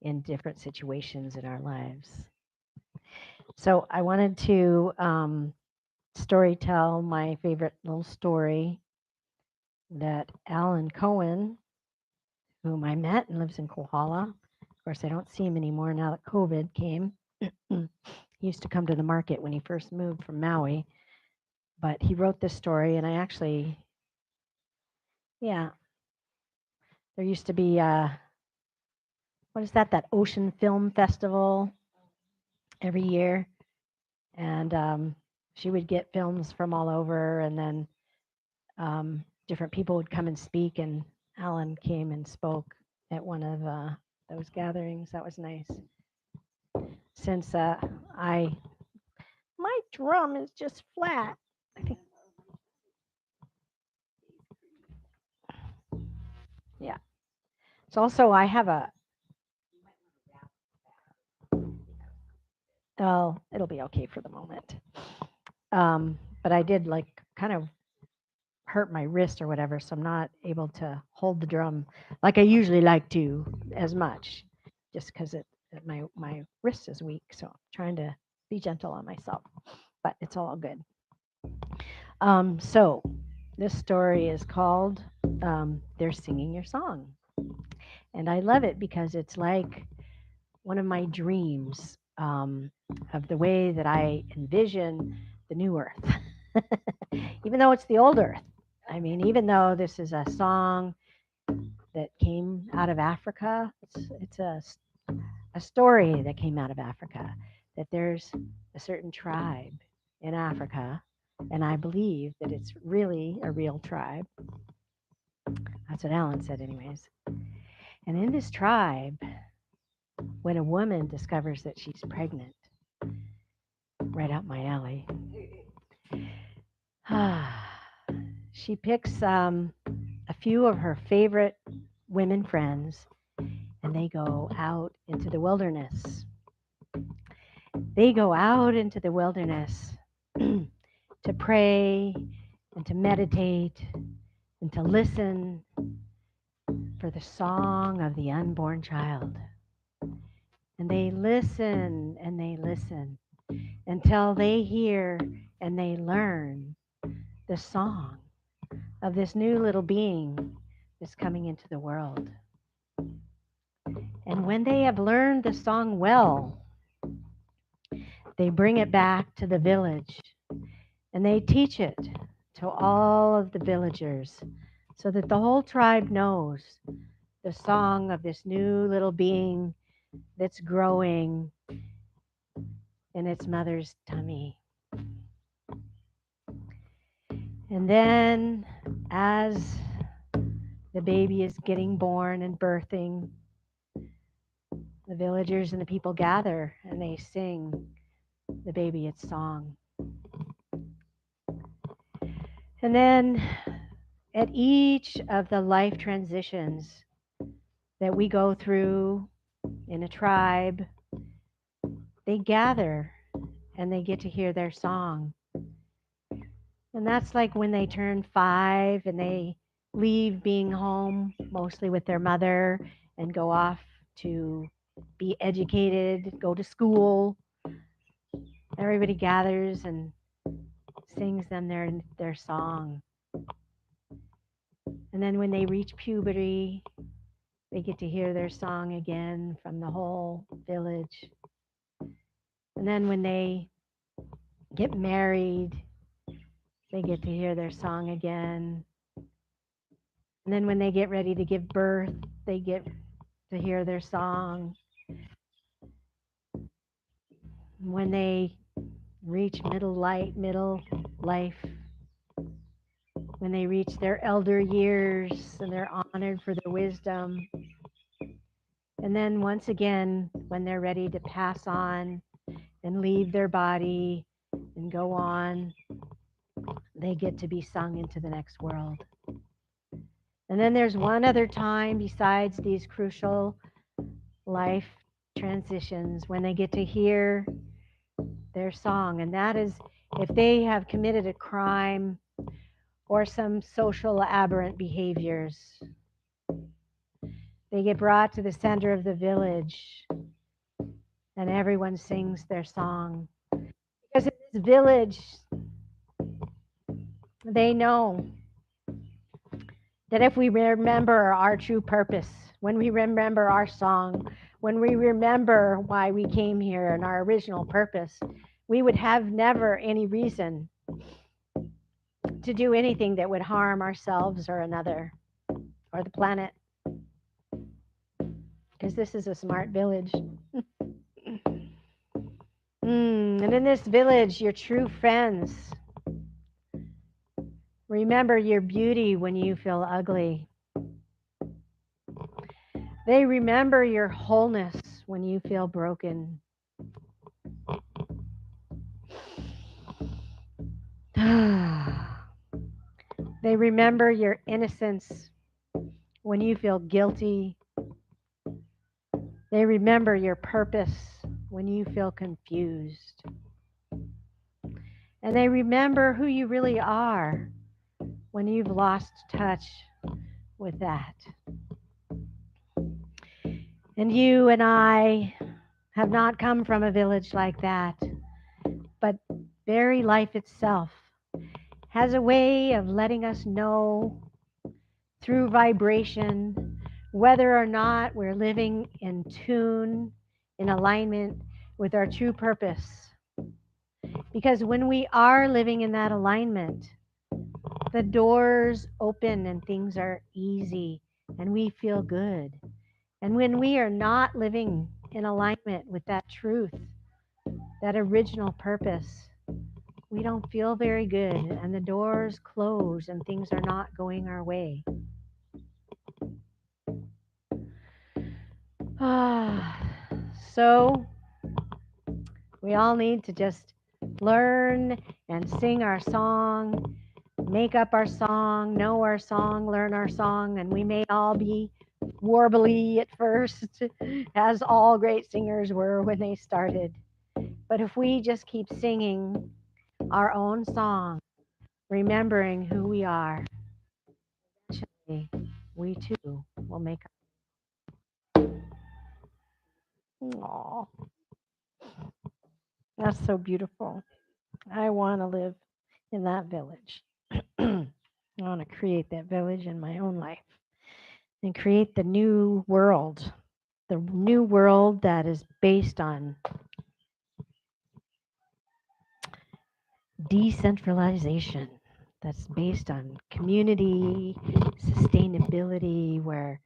in different situations in our lives. So I wanted to story tell my favorite little story that Alan Cohen, whom I met and lives in Kohala. Of course, I don't see him anymore now that COVID came. He used to come to the market when he first moved from Maui, but he wrote this story, and I actually, yeah, there used to be, what is that, that Ocean Film Festival every year, and she would get films from all over, and then different people would come and speak, and Alan came and spoke at one of those gatherings. That was nice. Since I my drum is just flat. I think, yeah. It's also I have a, oh, it'll be okay for the moment. But I did like kind of hurt my wrist or whatever, so I'm not able to hold the drum like I usually like to as much, just because my wrist is weak. So I'm trying to be gentle on myself, but it's all good. So this story is called "They're Singing Your Song," and I love it because it's like one of my dreams of the way that I envision the new Earth, even though it's the old Earth. I mean, even though this is a song that came out of Africa, it's a story that came out of Africa, that there's a certain tribe in Africa, and I believe that it's really a real tribe. That's what Alan said, anyways. And in this tribe, when a woman discovers that she's pregnant, right up my alley, she picks a few of her favorite women friends and they go out into the wilderness. They go out into the wilderness to pray and to meditate and to listen for the song of the unborn child. And they listen until they hear and they learn the song of this new little being that's coming into the world. And when they have learned the song well, they bring it back to the village and they teach it to all of the villagers so that the whole tribe knows the song of this new little being that's growing in its mother's tummy. And then, as the baby is getting born and birthing, the villagers and the people gather and they sing the baby its song. And then, at each of the life transitions that we go through in a tribe, they gather and they get to hear their song. And that's like when they turn 5 and they leave being home mostly with their mother and go off to be educated, go to school. Everybody gathers and sings them their song. And then when they reach puberty, they get to hear their song again from the whole village. And then when they get married, they get to hear their song again. And then when they get ready to give birth, they get to hear their song. When they reach middle life, when they reach their elder years and they're honored for their wisdom. And then once again, when they're ready to pass on and leave their body and go on, they get to be sung into the next world. And then there's one other time besides these crucial life transitions when they get to hear their song. And that is if they have committed a crime or some social aberrant behaviors. They get brought to the center of the village and everyone sings their song. Because in this village, they know that if we remember our true purpose, when we remember our song, when we remember why we came here and our original purpose, we would have never any reason to do anything that would harm ourselves or another or the planet. Because this is a smart village. And in this village, your true friends remember your beauty when you feel ugly. They remember your wholeness when you feel broken. They remember your innocence when you feel guilty. They remember your purpose when you feel confused. And they remember who you really are when you've lost touch with that. And you and I have not come from a village like that, but very life itself has a way of letting us know through vibration whether or not we're living in tune, in alignment with our true purpose. Because when we are living in that alignment, the doors open and things are easy and we feel good. And when we are not living in alignment with that truth, that original purpose, we don't feel very good and the doors close and things are not going our way. So we all need to just learn and sing our song, make up our song, know our song, learn our song, and we may all be warbly at first, as all great singers were when they started. But if we just keep singing our own song, remembering who we are, eventually we too will make up. Aw, that's so beautiful. I want to live in that village. I want to create that village in my own life and create the new world that is based on decentralization, that's based on community, sustainability, where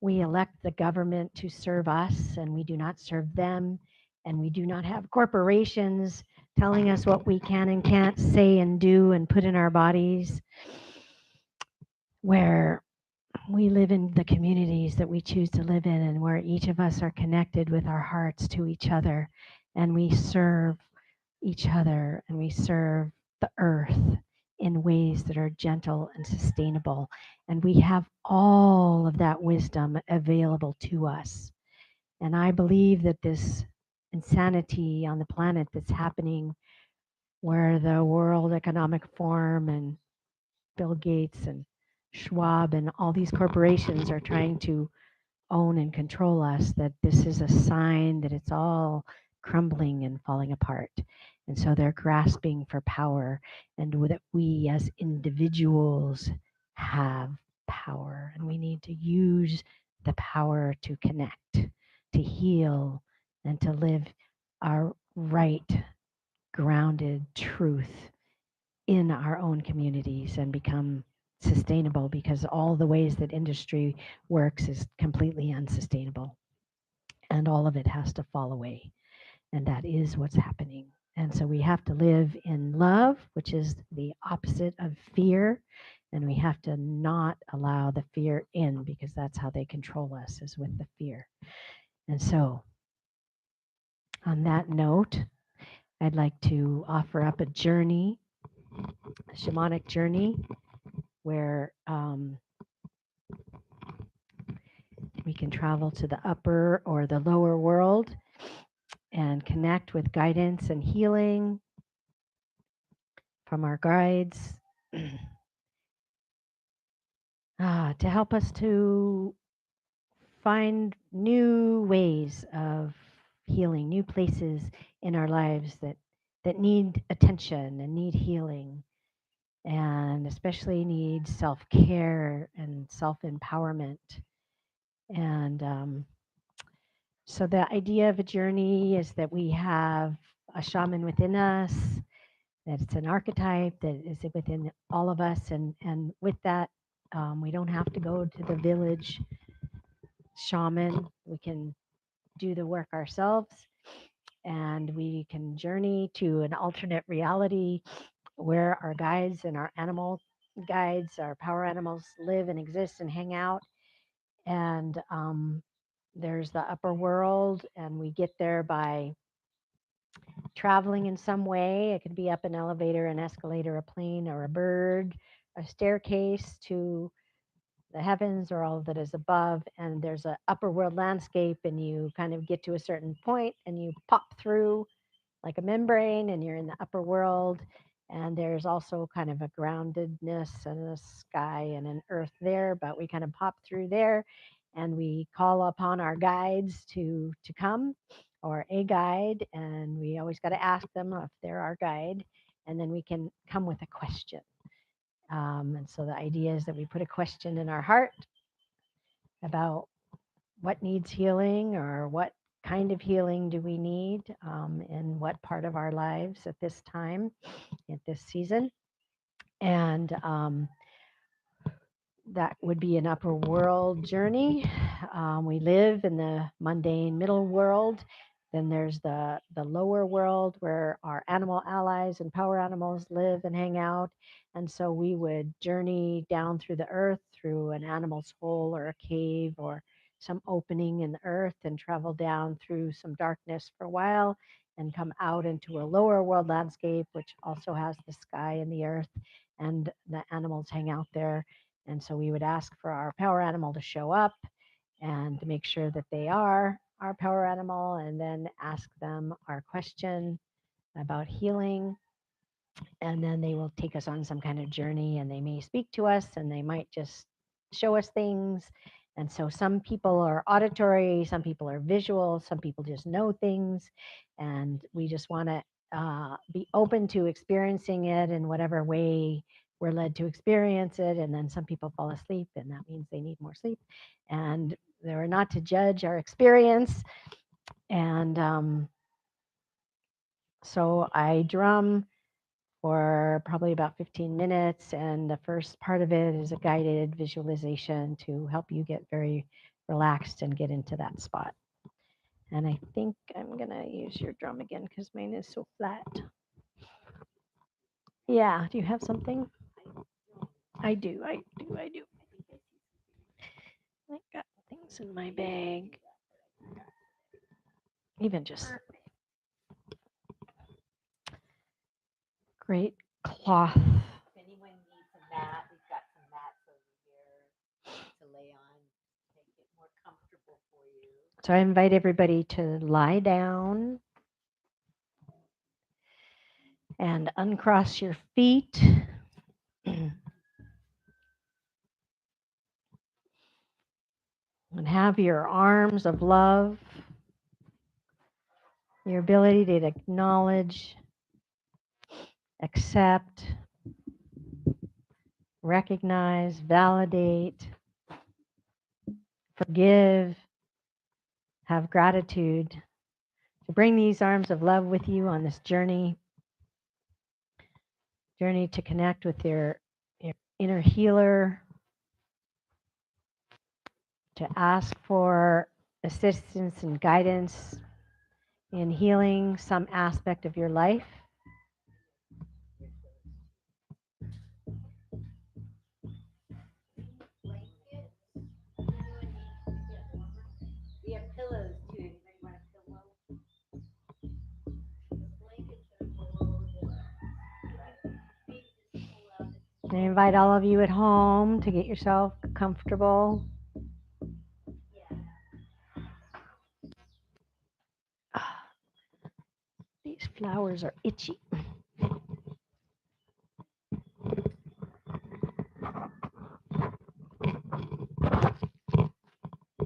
we elect the government to serve us and we do not serve them, and we do not have corporations telling us what we can and can't say and do and put in our bodies, where we live in the communities that we choose to live in and where each of us are connected with our hearts to each other and we serve each other and we serve the earth in ways that are gentle and sustainable. And we have all of that wisdom available to us. And I believe that this insanity on the planet that's happening where the World Economic Forum and Bill Gates and Schwab and all these corporations are trying to own and control us, that this is a sign that it's all crumbling and falling apart. And so they're grasping for power, and that we as individuals have power, and we need to use the power to connect, to heal, and to live our right, grounded truth in our own communities and become sustainable, because all the ways that industry works is completely unsustainable, and all of it has to fall away, and that is what's happening. And so we have to live in love, which is the opposite of fear, and we have to not allow the fear in, because that's how they control us, is with the fear. And so on that note, I'd like to offer up a journey, a shamanic journey, where we can travel to the upper or the lower world and connect with guidance and healing from our guides, to help us to find new ways of healing, new places in our lives that need attention and need healing, and especially need self-care and self-empowerment. And so the idea of a journey is that we have a shaman within us, that it's an archetype that is within all of us. And with that, we don't have to go to the village shaman. We can do the work ourselves, and we can journey to an alternate reality where our guides and our animal guides, our power animals, live and exist and hang out. And there's the upper world, and we get there by traveling in some way. It could be up an elevator, an escalator, a plane, or a bird, a staircase to the heavens or all that is above. And there's a upper world landscape, and you kind of get to a certain point and you pop through like a membrane, and you're in the upper world. And there's also kind of a groundedness and a sky and an earth there, but we kind of pop through there, and we call upon our guides to come, or a guide, and we always got to ask them if they're our guide, and then we can come with a question. And so the idea is that we put a question in our heart about what needs healing, or what kind of healing do we need, in what part of our lives at this time, at this season. And that would be an upper world journey. We live in the mundane middle world. Then there's the lower world, where our animal allies and power animals live and hang out. And so we would journey down through the earth, through an animal's hole or a cave or some opening in the earth, and travel down through some darkness for a while, and come out into a lower world landscape, which also has the sky and the earth, and the animals hang out there. And so we would ask for our power animal to show up and to make sure that they are our power animal, and then ask them our question about healing. And then they will take us on some kind of journey, and they may speak to us, and they might just show us things. And so some people are auditory, some people are visual, some people just know things. And we just want to be open to experiencing it in whatever way we're led to experience it. And then some people fall asleep, and that means they need more sleep. And they're not to judge our experience. And so I drum for probably about 15 minutes. And the first part of it is a guided visualization to help you get very relaxed and get into that spot. And I think I'm going to use your drum again because mine is so flat. Yeah. Do you have something? I do. I do. I got things in my bag. Even just great cloth. If anyone needs a mat, we've got some mats over here to lay on, make it more comfortable for you. So I invite everybody to lie down And uncross your feet. And have your arms of love, your ability to acknowledge, accept, recognize, validate, forgive, have gratitude, to bring these arms of love with you on this journey to connect with your inner healer, to ask for assistance and guidance in healing some aspect of your life. We have pillows too. Anybody want a pillow? I invite all of you at home to get yourself comfortable. These flowers are itchy.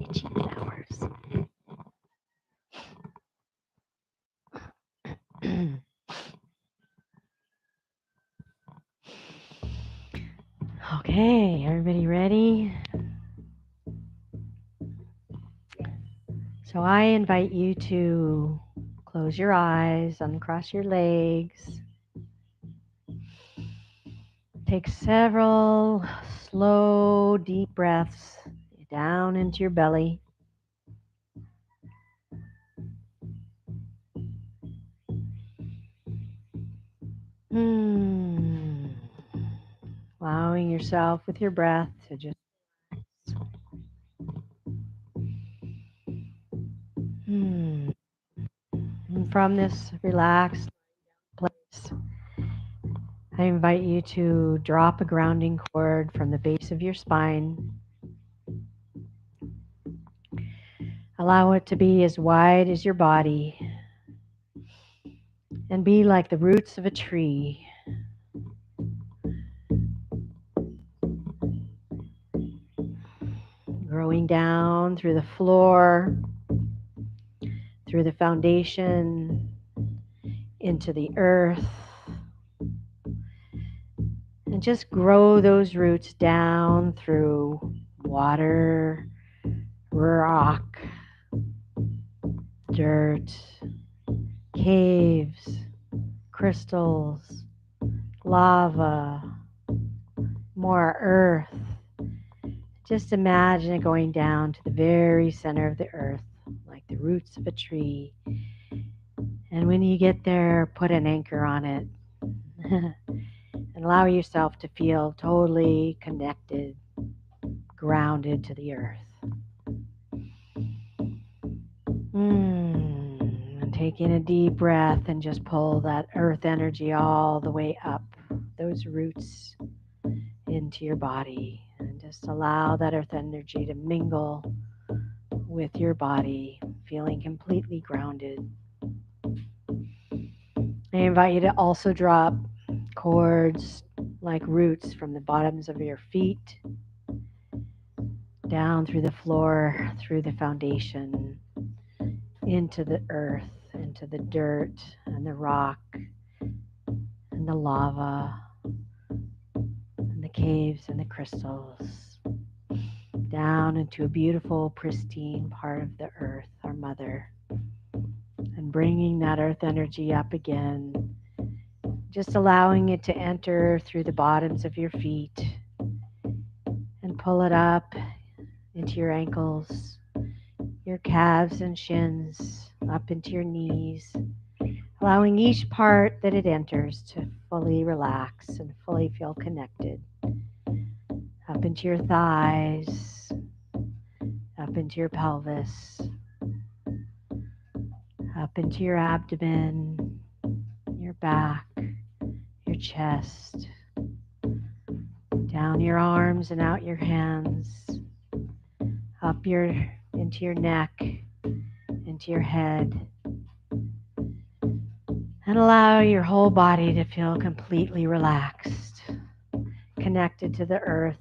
Itchy flowers. Okay, everybody ready? So I invite you to close your eyes, uncross your legs. Take several slow, deep breaths down into your belly. Allowing yourself with your breath to just and from this relaxed place, I invite you to drop a grounding cord from the base of your spine. Allow it to be as wide as your body and be like the roots of a tree. Growing down through the floor, through the foundation, into the earth. And just grow those roots down through water, rock, dirt, caves, crystals, lava, more earth. Just imagine it going down to the very center of the earth, like the roots of a tree. And when you get there, put an anchor on it and allow yourself to feel totally connected, grounded to the earth. And taking a deep breath and just pull that earth energy all the way up, those roots into your body. And just allow that earth energy to mingle with your body, feeling completely grounded. I invite you to also drop cords like roots from the bottoms of your feet down through the floor, through the foundation, into the earth, into the dirt and the rock and the lava and the caves and the crystals, down into a beautiful, pristine part of the earth, our mother, and bringing that earth energy up again, just allowing it to enter through the bottoms of your feet and pull it up into your ankles, your calves and shins, up into your knees, allowing each part that it enters to fully relax and fully feel connected. Up into your thighs, up into your pelvis, up into your abdomen, your back, your chest, down your arms and out your hands, up into your neck, into your head, And allow your whole body to feel completely relaxed, connected to the earth.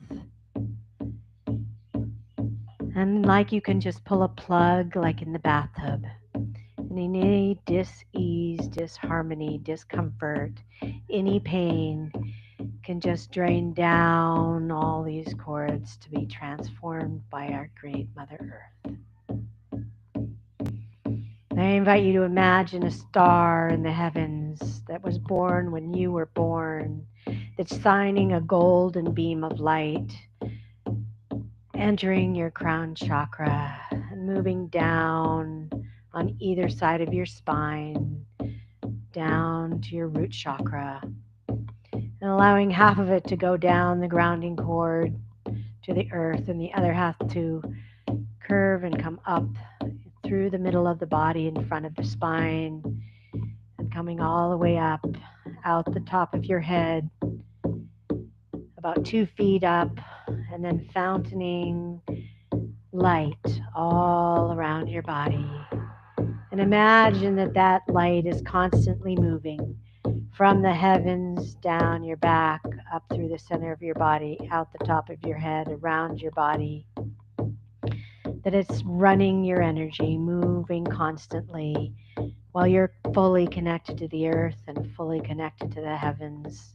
And like you can just pull a plug, like in the bathtub. And any dis-ease, disharmony, discomfort, any pain can just drain down all these cords to be transformed by our great Mother Earth. I invite you to imagine a star in the heavens that was born when you were born, that's shining a golden beam of light, entering your crown chakra and moving down on either side of your spine, down to your root chakra, and allowing half of it to go down the grounding cord to the earth and the other half to curve and come up through the middle of the body in front of the spine and coming all the way up out the top of your head, about 2 feet up, and then fountaining light all around your body. And imagine that that light is constantly moving from the heavens down your back, up through the center of your body, out the top of your head, around your body. That it's running your energy, moving constantly while you're fully connected to the earth and fully connected to the heavens.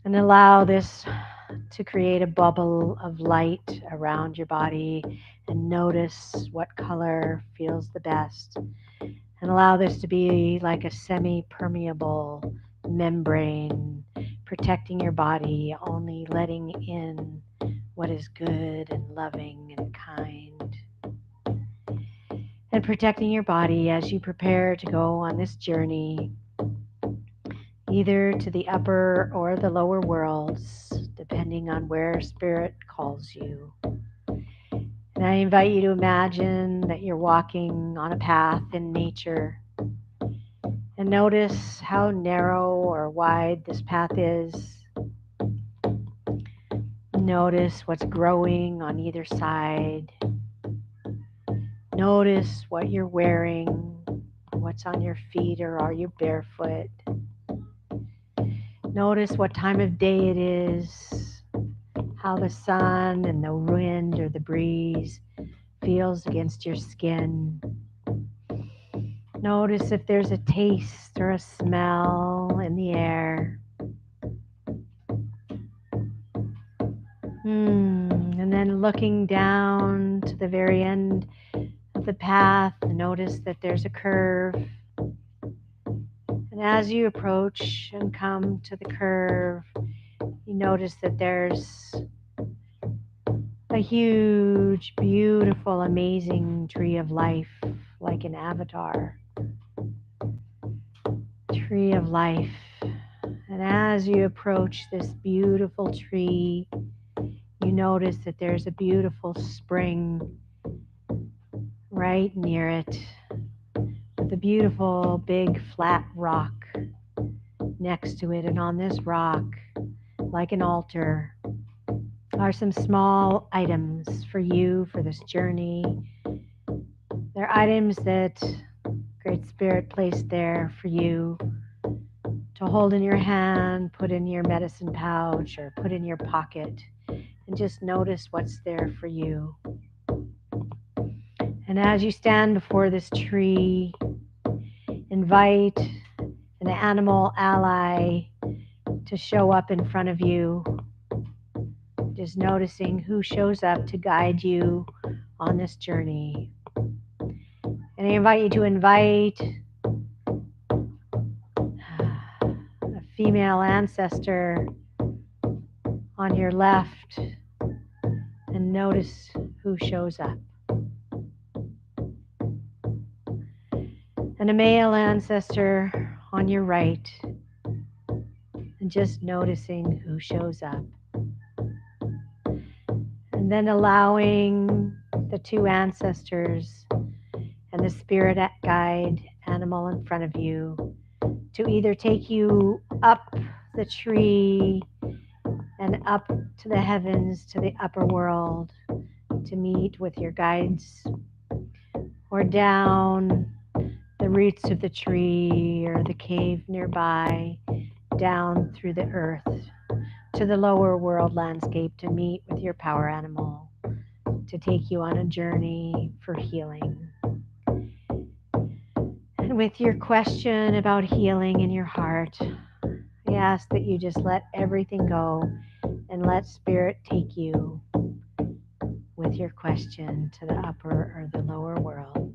And allow this to create a bubble of light around your body and notice what color feels the best. And allow this to be like a semi permeable membrane, protecting your body, only letting in what is good and loving and kind. And protecting your body as you prepare to go on this journey, either to the upper or the lower worlds, depending on where spirit calls you. And I invite you to imagine that you're walking on a path in nature and notice how narrow or wide this path is. Notice what's growing on either side. Notice what you're wearing, what's on your feet, or are you barefoot? Notice what time of day it is, how the sun and the wind or the breeze feels against your skin. Notice if there's a taste or a smell in the air. And then looking down to the very end of the path, notice that there's a curve. And as you approach and come to the curve, you notice that there's a huge, beautiful, amazing tree of life, like an avatar. Tree of life. And as you approach this beautiful tree, you notice that there's a beautiful spring right near it, with a beautiful big flat rock next to it. And on this rock, like an altar, are some small items for you for this journey. They're items that Great Spirit placed there for you to hold in your hand, put in your medicine pouch, or put in your pocket, and just notice what's there for you. And as you stand before this tree, invite an animal ally to show up in front of you, just noticing who shows up to guide you on this journey. And I invite you to invite a female ancestor on your left and notice who shows up. And a male ancestor on your right, and just noticing who shows up. And then allowing the two ancestors and the spirit guide animal in front of you to either take you up the tree and up to the heavens, to the upper world, to meet with your guides, or down the roots of the tree or the cave nearby, down through the earth to the lower world landscape to meet with your power animal, to take you on a journey for healing. And with your question about healing in your heart, I ask that you just let everything go and let Spirit take you with your question to the upper or the lower world.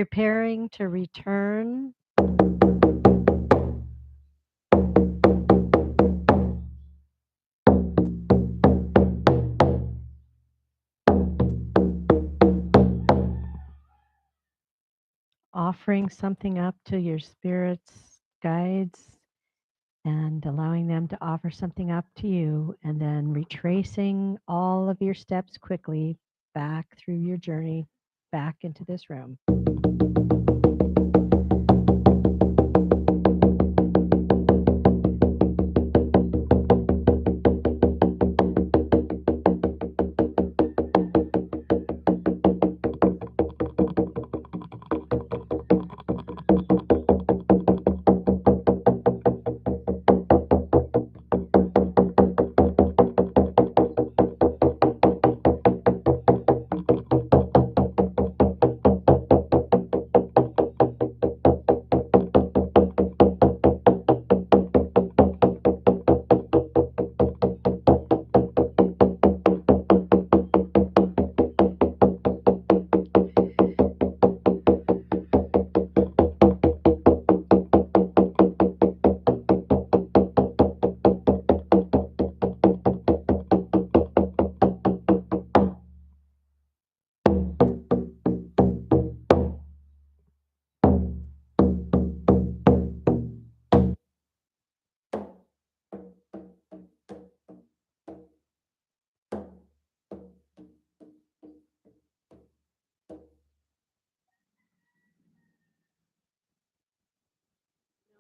preparing to return, offering something up to your spirits, guides, and allowing them to offer something up to you, and then retracing all of your steps quickly back through your journey back into this room.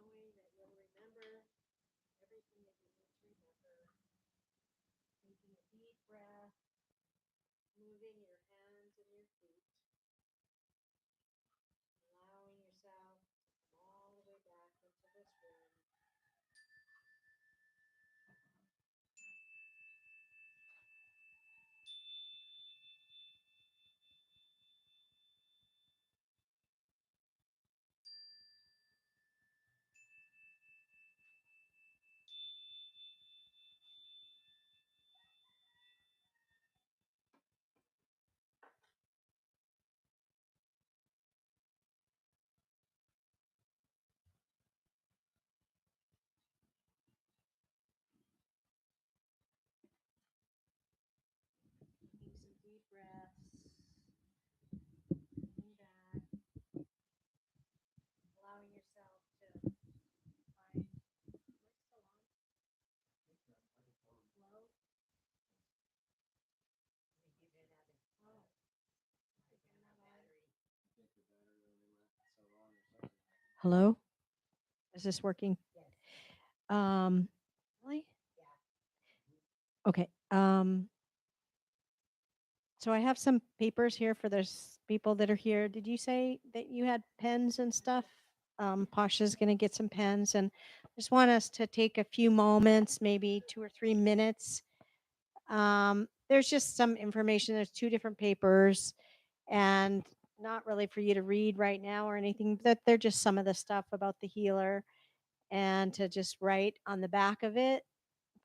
Knowing that you'll remember everything that you need to remember, taking a deep breath, moving your hands and your feet, allowing yourself to come all the way back into this room. Taking some deep breaths, coming back, allowing yourself to find, am I still on? Hello? Oh, I think I'm not on. Hello? Is this working? Really? Okay. So I have some papers here for those people that are here. Did you say that you had pens and stuff? Pasha's going to get some pens, and just want us to take a few moments, maybe 2 or 3 minutes. There's just some information. There's two different papers, and not really for you to read right now or anything. But they're just some of the stuff about the healer, and to just write on the back of it.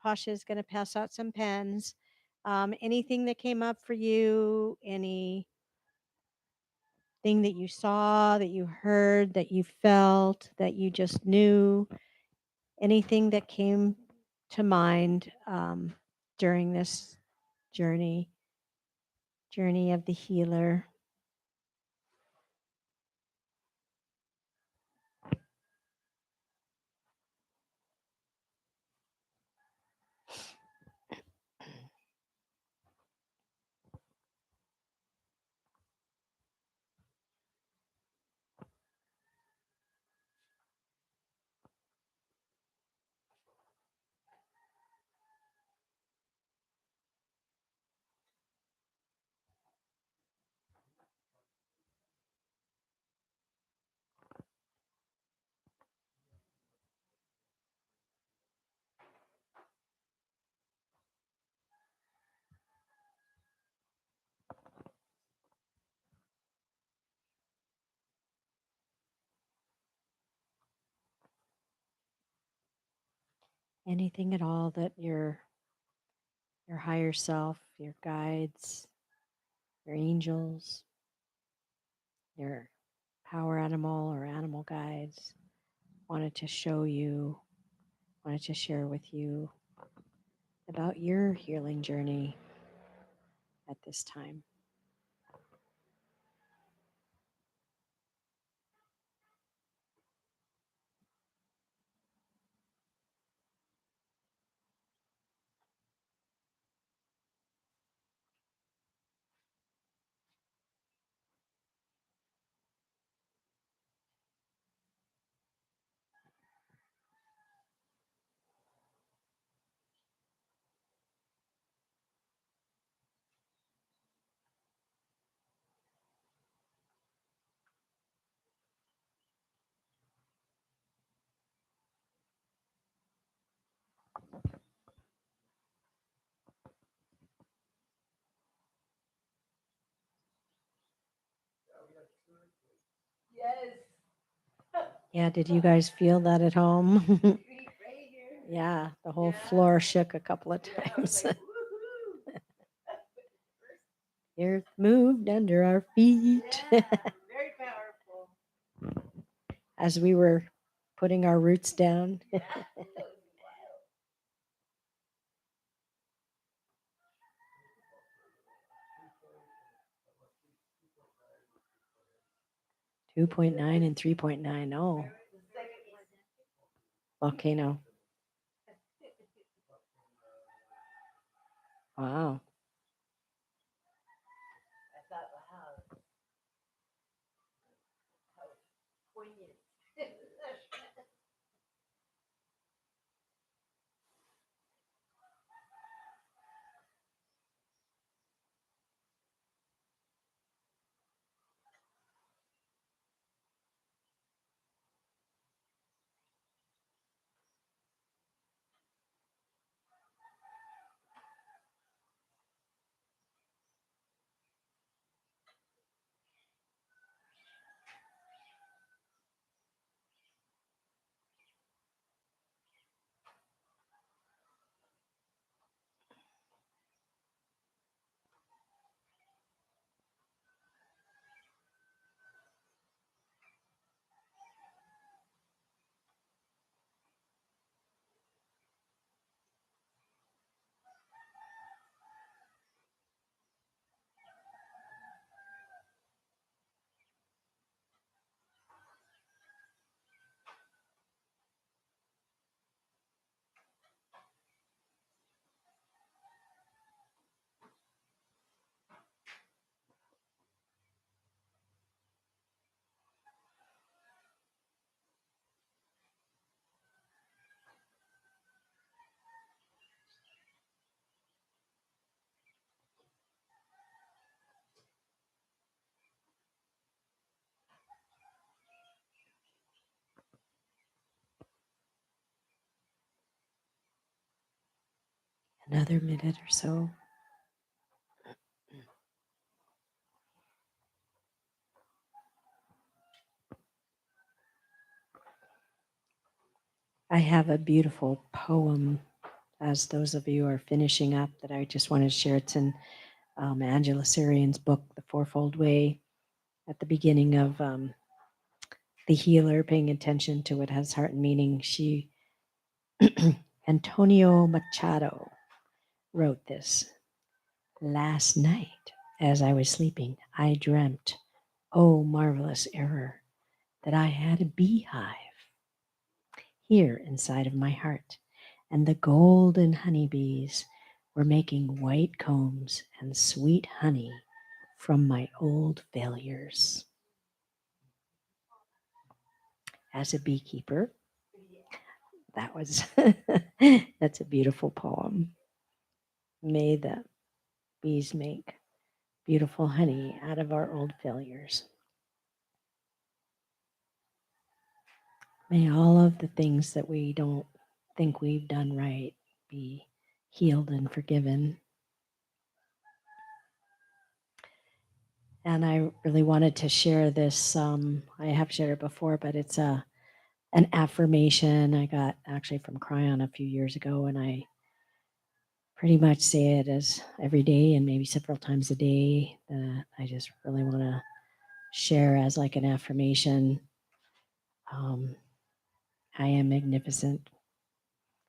Pasha is going to pass out some pens. Anything that came up for you, anything that you saw, that you heard, that you felt, that you just knew, anything that came to mind during this journey, journey of the healer. Anything at all that your higher self, your guides, your angels, your power animal or animal guides wanted to show you, wanted to share with you about your healing journey at this time. Yeah, did you guys feel that at home? Yeah, the whole floor shook a couple of times. The earth moved under our feet as we were putting our roots down. 2.9 and 3.9. Oh, volcano. Wow. Another minute or so. I have a beautiful poem as those of you are finishing up that I just want to share. It's in Angela Sarian's book, The Fourfold Way, at the beginning of The Healer, paying attention to what has heart and meaning. She, Antonio Machado, wrote this. Last night, as I was sleeping, I dreamt, oh marvelous error, that I had a beehive here inside of my heart, and the golden honeybees were making white combs and sweet honey from my old failures. As a beekeeper, that was that's a beautiful poem. May the bees make beautiful honey out of our old failures. May all of the things that we don't think we've done right be healed and forgiven. And I really wanted to share this. I have shared it before, but it's an affirmation I got actually from Cryon a few years ago, and I pretty much say it as every day and maybe several times a day. That I just really want to share as like an affirmation. Um, I am magnificent,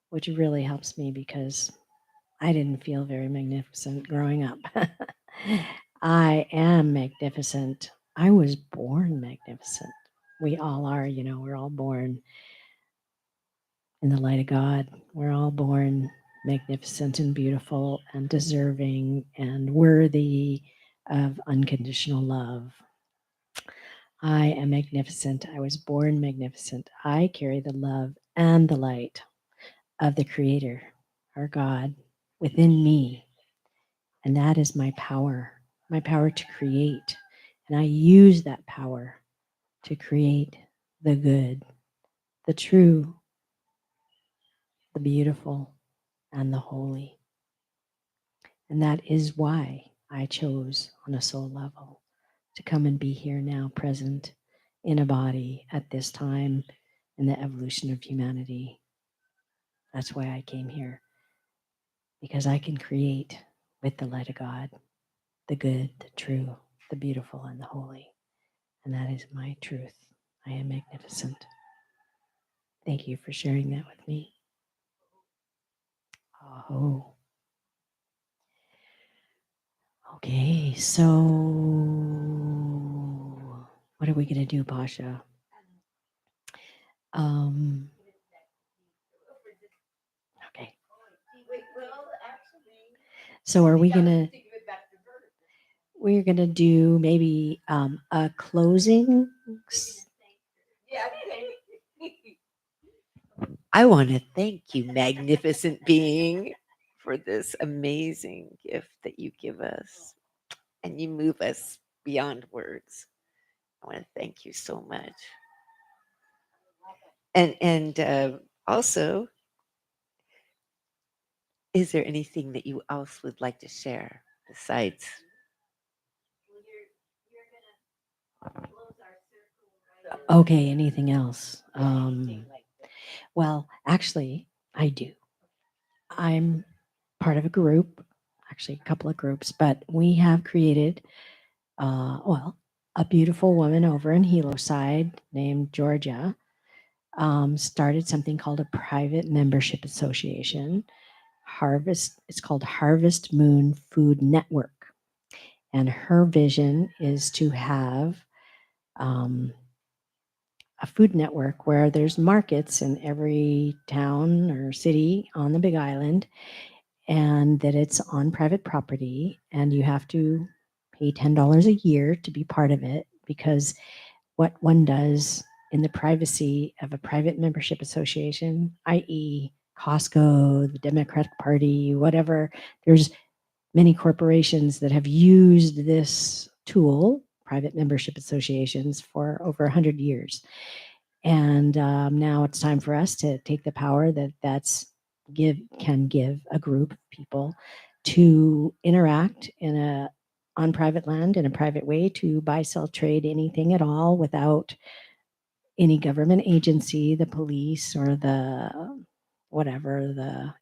which really helps me because I didn't feel very magnificent growing up. I am magnificent. I was born magnificent. We all are, we're all born in the light of God. We're all born magnificent and beautiful and deserving and worthy of unconditional love. I am magnificent. I was born magnificent. I carry the love and the light of the Creator, our God, within me. And that is my power to create. And I use that power to create the good, the true, the beautiful, and the holy. And that is why I chose on a soul level to come and be here now, present in a body at this time in the evolution of humanity. That's why I came here, because I can create with the light of God the good, the true, the beautiful, and the holy. And that is my truth. I am magnificent. Thank you for sharing that with me. Oh, okay. So, what are we going to do, Pasha? Um, okay. So, are we going to? We're going to do maybe a closing. I want to thank you, magnificent being, for this amazing gift that you give us and you move us beyond words. I want to thank you so much. And also, is there anything that you else would like to share besides? Okay. Anything else? Well, actually, I do. I'm part of a group, actually, a couple of groups, but we have created, well, a beautiful woman over in Hilo side named Georgia started something called a private membership association. It's called Harvest Moon Food Network. And her vision is to have um, a food network where there's markets in every town or city on the Big Island, and that it's on private property, and you have to pay $10 a year to be part of it, because what one does in the privacy of a private membership association, i.e., Costco, the Democratic Party, whatever, there's many corporations that have used this tool, private membership associations, for over 100 years. And now it's time for us to take the power can give a group of people to interact on private land in a private way, to buy, sell, trade anything at all without any government agency, the police, or the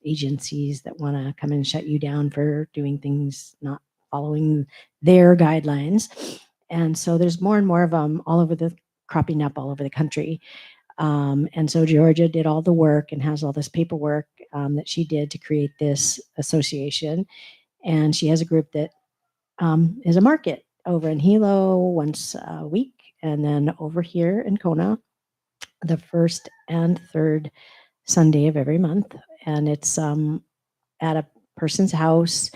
agencies that want to come and shut you down for doing things not following their guidelines. And so there's more and more of them cropping up all over the country. And so Georgia did all the work and has all this paperwork that she did to create this association. And she has a group that is a market over in Hilo once a week, and then over here in Kona the first and third Sunday of every month. And it's at a person's house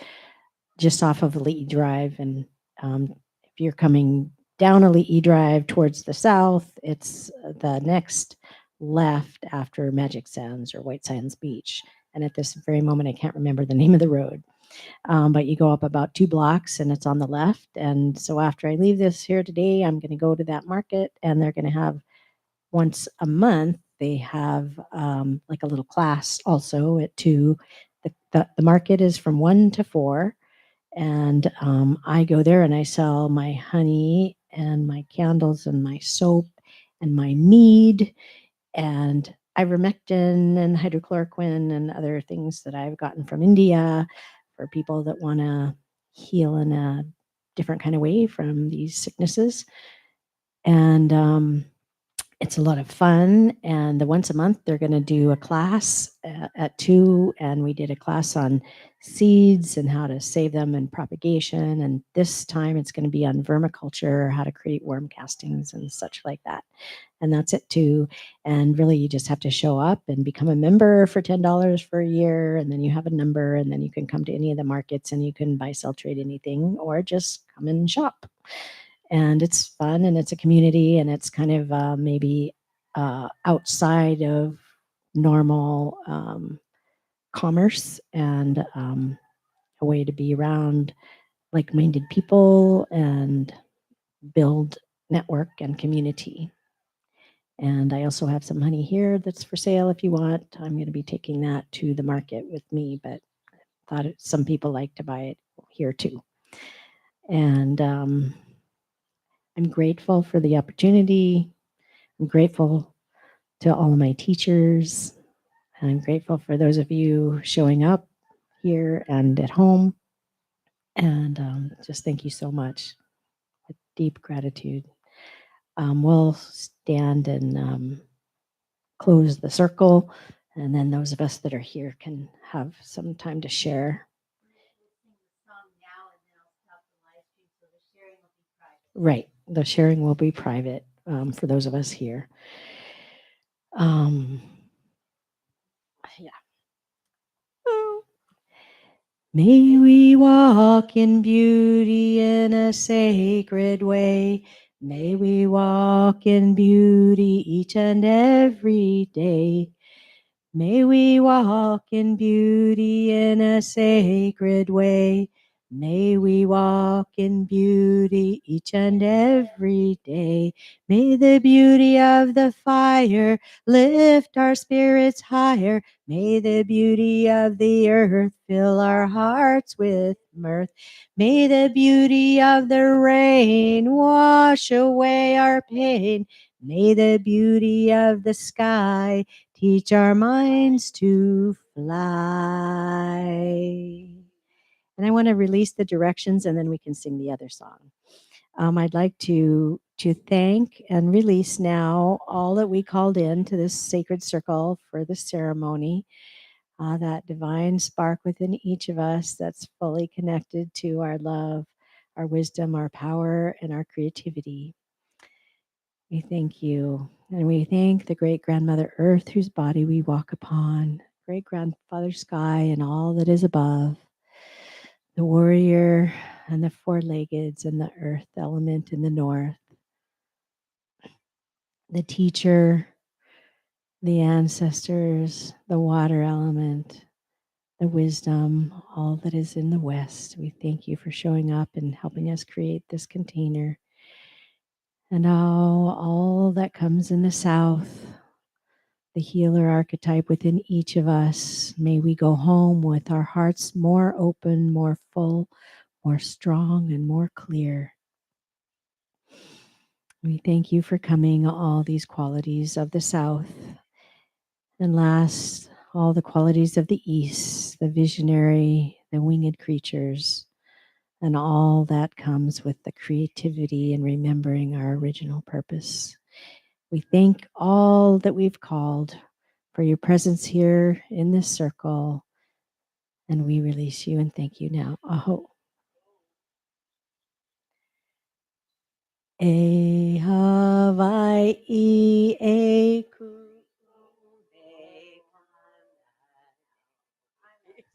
just off of Ali'i Drive. And if you're coming down Ali'i Drive towards the south, it's the next left after Magic Sands or White Sands Beach. And at this very moment, I can't remember the name of the road. But you go up about 2 blocks and it's on the left. And so after I leave this here today, I'm going to go to that market, and they're going to have once a month, they have like a little class also at 2. The market is from 1 to 4. And I go there and I sell my honey and my candles and my soap and my mead and ivermectin and hydrochloroquine and other things that I've gotten from India for people that want to heal in a different kind of way from these sicknesses. And it's a lot of fun. And the once a month, they're going to do a class at 2. And we did a class on seeds and how to save them and propagation. And this time it's going to be on vermiculture, how to create worm castings and such like that. And that's it too. And really, you just have to show up and become a member for $10 for a year. And then you have a number, and then you can come to any of the markets and you can buy, sell, trade anything, or just come and shop. And it's fun and it's a community and it's kind of maybe outside of normal commerce and a way to be around like minded people and build network and community. And I also have some honey here that's for sale if you want. I'm going to be taking that to the market with me, but thought some people like to buy it here too. And I'm grateful for the opportunity. I'm grateful to all of my teachers. And I'm grateful for those of you showing up here and at home. And just thank you so much with deep gratitude. We'll stand and close the circle. And then those of us that are here can have some time to share. Right. The sharing will be private for those of us here. Yeah. May we walk in beauty in a sacred way. May we walk in beauty each and every day. May we walk in beauty in a sacred way. May we walk in beauty each and every day. May the beauty of the fire lift our spirits higher. May the beauty of the earth fill our hearts with mirth. May the beauty of the rain wash away our pain. May the beauty of the sky teach our minds to fly. And I want to release the directions and then we can sing the other song. I'd like to thank and release now all that we called in to this sacred circle for the ceremony. That divine spark within each of us that's fully connected to our love, our wisdom, our power, and our creativity. We thank you. And we thank the great grandmother earth whose body we walk upon, great grandfather sky and all that is above, the warrior and the four leggeds and the earth element in the north, the teacher, the ancestors, the water element, the wisdom, all that is in the west. We thank you for showing up and helping us create this container. And all that comes in the south, the healer archetype within each of us. May we go home with our hearts more open, more full, more strong, and more clear. We thank you for coming, all these qualities of the South. And last, all the qualities of the East, the visionary, the winged creatures, and all that comes with the creativity and remembering our original purpose. We thank all that we've called for your presence here in this circle, and we release you and thank you now. Aho. Eha.